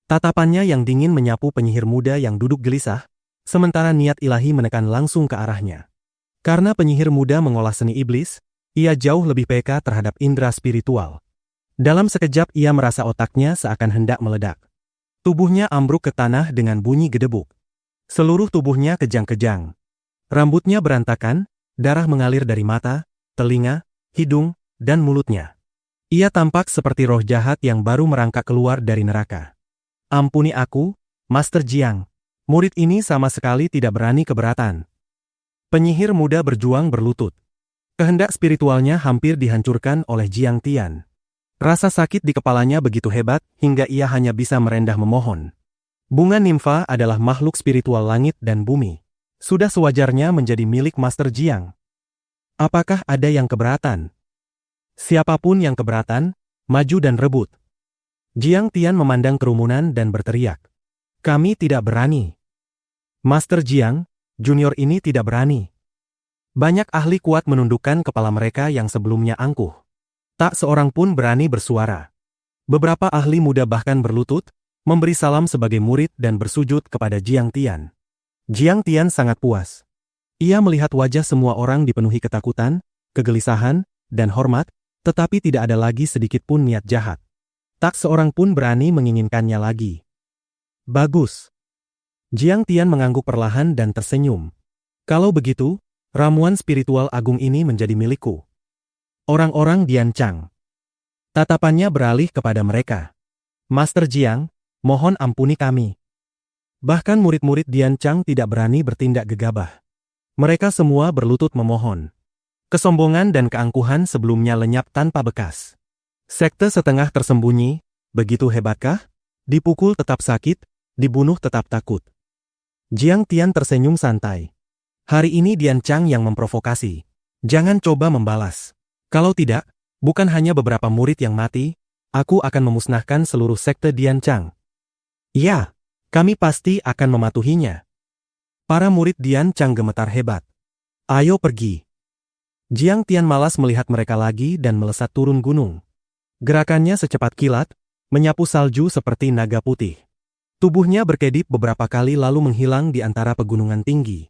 Tatapannya yang dingin menyapu penyihir muda yang duduk gelisah, sementara niat ilahi menekan langsung ke arahnya. Karena penyihir muda mengolah seni iblis, ia jauh lebih peka terhadap indera spiritual. Dalam sekejap ia merasa otaknya seakan hendak meledak. Tubuhnya ambruk ke tanah dengan bunyi gedebuk. Seluruh tubuhnya kejang-kejang. Rambutnya berantakan, darah mengalir dari mata, telinga, hidung, dan mulutnya. Ia tampak seperti roh jahat yang baru merangkak keluar dari neraka. Ampuni aku, Master Jiang. Murid ini sama sekali tidak berani keberatan. Penyihir muda berjuang berlutut. Kehendak spiritualnya hampir dihancurkan oleh Jiang Tian. Rasa sakit di kepalanya begitu hebat hingga ia hanya bisa merendah memohon. Bunga nimfa adalah makhluk spiritual langit dan bumi. Sudah sewajarnya menjadi milik Master Jiang. Apakah ada yang keberatan? Siapapun yang keberatan, maju dan rebut. Jiang Tian memandang kerumunan dan berteriak. Kami tidak berani. Master Jiang, junior ini tidak berani. Banyak ahli kuat menundukkan kepala mereka yang sebelumnya angkuh. Tak seorang pun berani bersuara. Beberapa ahli muda bahkan berlutut, memberi salam sebagai murid dan bersujud kepada Jiang Tian. Jiang Tian sangat puas. Ia melihat wajah semua orang dipenuhi ketakutan, kegelisahan, dan hormat, tetapi tidak ada lagi sedikit pun niat jahat. Tak seorang pun berani menginginkannya lagi. Bagus. Jiang Tian mengangguk perlahan dan tersenyum. Kalau begitu, ramuan spiritual agung ini menjadi milikku. Orang-orang diancang. Tatapannya beralih kepada mereka. Master Jiang, mohon ampuni kami. Bahkan murid-murid diancang tidak berani bertindak gegabah. Mereka semua berlutut memohon. Kesombongan dan keangkuhan sebelumnya lenyap tanpa bekas. Sekte setengah tersembunyi, begitu hebatkah? Dipukul tetap sakit, dibunuh tetap takut. Jiang Tian tersenyum santai. Hari ini diancang yang memprovokasi. Jangan coba membalas. Kalau tidak, bukan hanya beberapa murid yang mati, aku akan memusnahkan seluruh sekte diancang. Ya, kami pasti akan mematuhinya. Para murid diancang gemetar hebat. Ayo pergi. Jiang Tian malas melihat mereka lagi dan melesat turun gunung. Gerakannya secepat kilat, menyapu salju seperti naga putih. Tubuhnya berkedip beberapa kali lalu menghilang di antara pegunungan tinggi.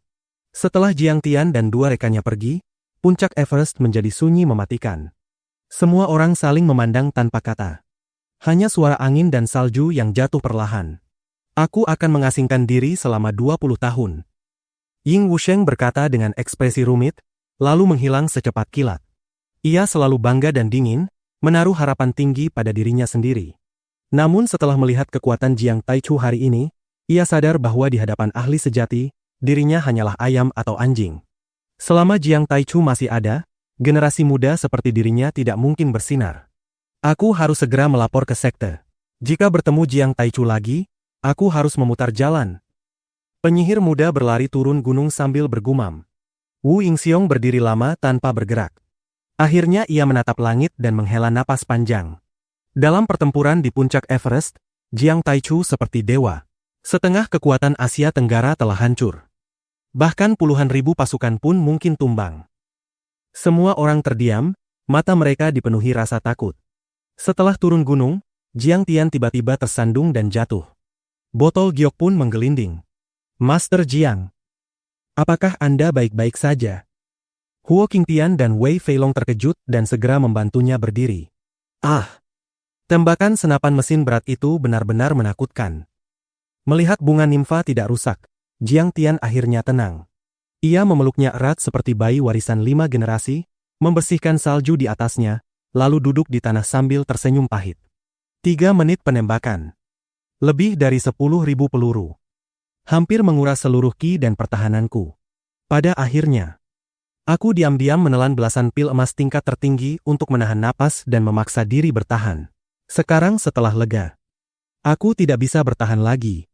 Setelah Jiang Tian dan dua rekannya pergi, puncak Everest menjadi sunyi mematikan. Semua orang saling memandang tanpa kata. Hanya suara angin dan salju yang jatuh perlahan. Aku akan mengasingkan diri selama 20 tahun. Ying Wusheng berkata dengan ekspresi rumit, lalu menghilang secepat kilat. Ia selalu bangga dan dingin, menaruh harapan tinggi pada dirinya sendiri. Namun setelah melihat kekuatan Jiang Taichu hari ini, ia sadar bahwa di hadapan ahli sejati, dirinya hanyalah ayam atau anjing. Selama Jiang Taichu masih ada, generasi muda seperti dirinya tidak mungkin bersinar. Aku harus segera melapor ke sekte. Jika bertemu Jiang Taichu lagi, aku harus memutar jalan. Penyihir muda berlari turun gunung sambil bergumam. Wu Yingxiong berdiri lama tanpa bergerak. Akhirnya ia menatap langit dan menghela napas panjang. Dalam pertempuran di puncak Everest, Jiang Taichu seperti dewa. Setengah kekuatan Asia Tenggara telah hancur. Bahkan puluhan ribu pasukan pun mungkin tumbang. Semua orang terdiam, mata mereka dipenuhi rasa takut. Setelah turun gunung, Jiang Tian tiba-tiba tersandung dan jatuh. Botol giok pun menggelinding. Master Jiang, apakah Anda baik-baik saja? Huo Qingtian dan Wei Feilong terkejut dan segera membantunya berdiri. Ah! Tembakan senapan mesin berat itu benar-benar menakutkan. Melihat bunga nimfa tidak rusak, Jiang Tian akhirnya tenang. Ia memeluknya erat seperti bayi warisan 5 generasi, membersihkan salju di atasnya, lalu duduk di tanah sambil tersenyum pahit. 3 menit penembakan. Lebih dari 10.000 peluru. Hampir menguras seluruh ki dan pertahananku. Pada akhirnya, aku diam-diam menelan belasan pil emas tingkat tertinggi untuk menahan napas dan memaksa diri bertahan. Sekarang setelah lega, aku tidak bisa bertahan lagi.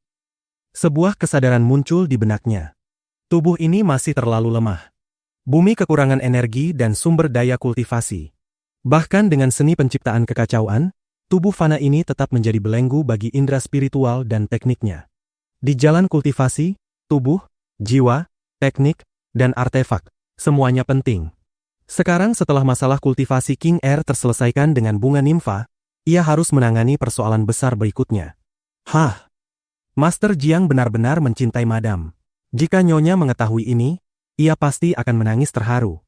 Sebuah kesadaran muncul di benaknya. Tubuh ini masih terlalu lemah. Bumi kekurangan energi dan sumber daya kultivasi. Bahkan dengan seni penciptaan kekacauan, tubuh fana ini tetap menjadi belenggu bagi indera spiritual dan tekniknya. Di jalan kultivasi, tubuh, jiwa, teknik, dan artefak, semuanya penting. Sekarang setelah masalah kultivasi King Air terselesaikan dengan bunga nimfa, ia harus menangani persoalan besar berikutnya. Hah! Master Jiang benar-benar mencintai Madam. Jika Nyonya mengetahui ini, ia pasti akan menangis terharu.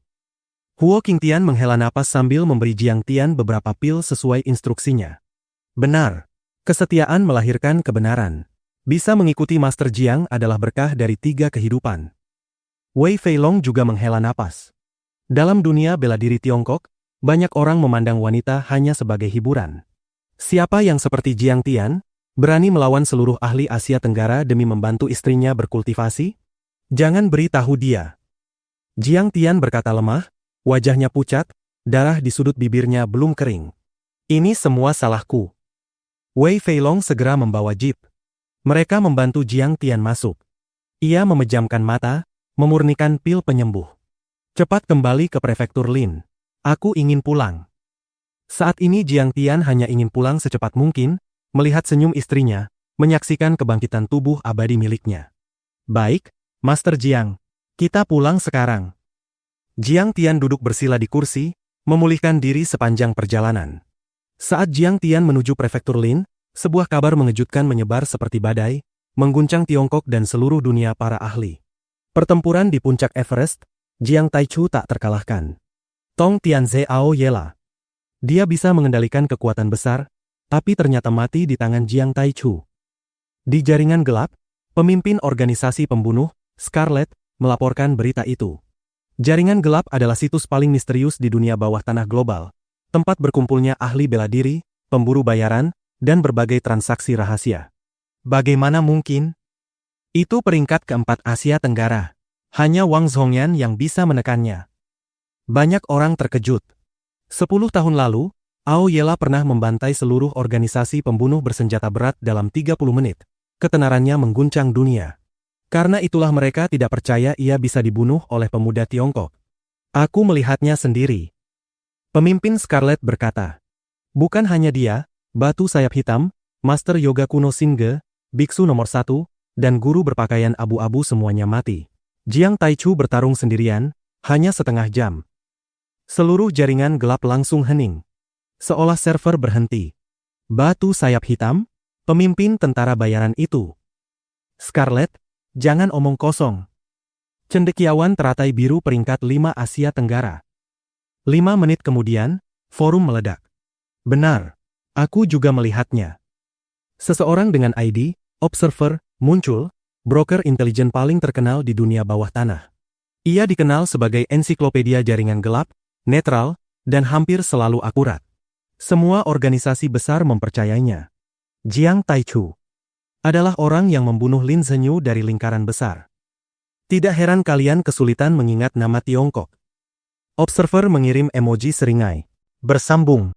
Huo Qingtian menghela napas sambil memberi Jiang Tian beberapa pil sesuai instruksinya. Benar. Kesetiaan melahirkan kebenaran. Bisa mengikuti Master Jiang adalah berkah dari 3 kehidupan. Wei Feilong juga menghela napas. Dalam dunia bela diri Tiongkok, banyak orang memandang wanita hanya sebagai hiburan. Siapa yang seperti Jiang Tian, Berani melawan seluruh ahli Asia Tenggara demi membantu istrinya berkultivasi? Jangan beritahu dia. Jiang Tian berkata lemah, wajahnya pucat, darah di sudut bibirnya belum kering. Ini semua salahku. Wei Feilong segera membawa jeep. Mereka membantu Jiang Tian masuk. Ia memejamkan mata, memurnikan pil penyembuh. Cepat kembali ke prefektur Lin. Aku ingin pulang. Saat ini Jiang Tian hanya ingin pulang secepat mungkin, melihat senyum istrinya, menyaksikan kebangkitan tubuh abadi miliknya. Baik, Master Jiang. Kita pulang sekarang. Jiang Tian duduk bersila di kursi, memulihkan diri sepanjang perjalanan. Saat Jiang Tian menuju prefektur Lin, sebuah kabar mengejutkan menyebar seperti badai, mengguncang Tiongkok dan seluruh dunia para ahli. Pertempuran di puncak Everest, Jiang Taichu tak terkalahkan. Tong Tianze Ao Yela. Dia bisa mengendalikan kekuatan besar, tapi ternyata mati di tangan Jiang Taichu. Di jaringan gelap, pemimpin organisasi pembunuh, Scarlet, melaporkan berita itu. Jaringan gelap adalah situs paling misterius di dunia bawah tanah global, tempat berkumpulnya ahli bela diri, pemburu bayaran, dan berbagai transaksi rahasia. Bagaimana mungkin? Itu peringkat keempat Asia Tenggara. Hanya Wang Zhongyan yang bisa menekannya. Banyak orang terkejut. 10 tahun lalu, Ao Yela pernah membantai seluruh organisasi pembunuh bersenjata berat dalam 30 menit. Ketenarannya mengguncang dunia. Karena itulah mereka tidak percaya ia bisa dibunuh oleh pemuda Tiongkok. Aku melihatnya sendiri. Pemimpin Scarlet berkata. Bukan hanya dia, batu sayap hitam, Master Yoga kuno Singe, biksu nomor 1, dan guru berpakaian abu-abu semuanya mati. Jiang Taichu bertarung sendirian, hanya setengah jam. Seluruh jaringan gelap langsung hening. Seolah server berhenti. Batu sayap hitam? Pemimpin tentara bayaran itu. Scarlet, jangan omong kosong. Cendekiawan teratai biru peringkat 5 Asia Tenggara. 5 menit kemudian, forum meledak. Benar, aku juga melihatnya. Seseorang dengan ID, Observer, muncul, broker intelijen paling terkenal di dunia bawah tanah. Ia dikenal sebagai ensiklopedia jaringan gelap, netral, dan hampir selalu akurat. Semua organisasi besar mempercayainya. Jiang Taichu adalah orang yang membunuh Lin Zhenyu dari lingkaran besar. Tidak heran kalian kesulitan mengingat nama Tiongkok. Observer mengirim emoji seringai. Bersambung.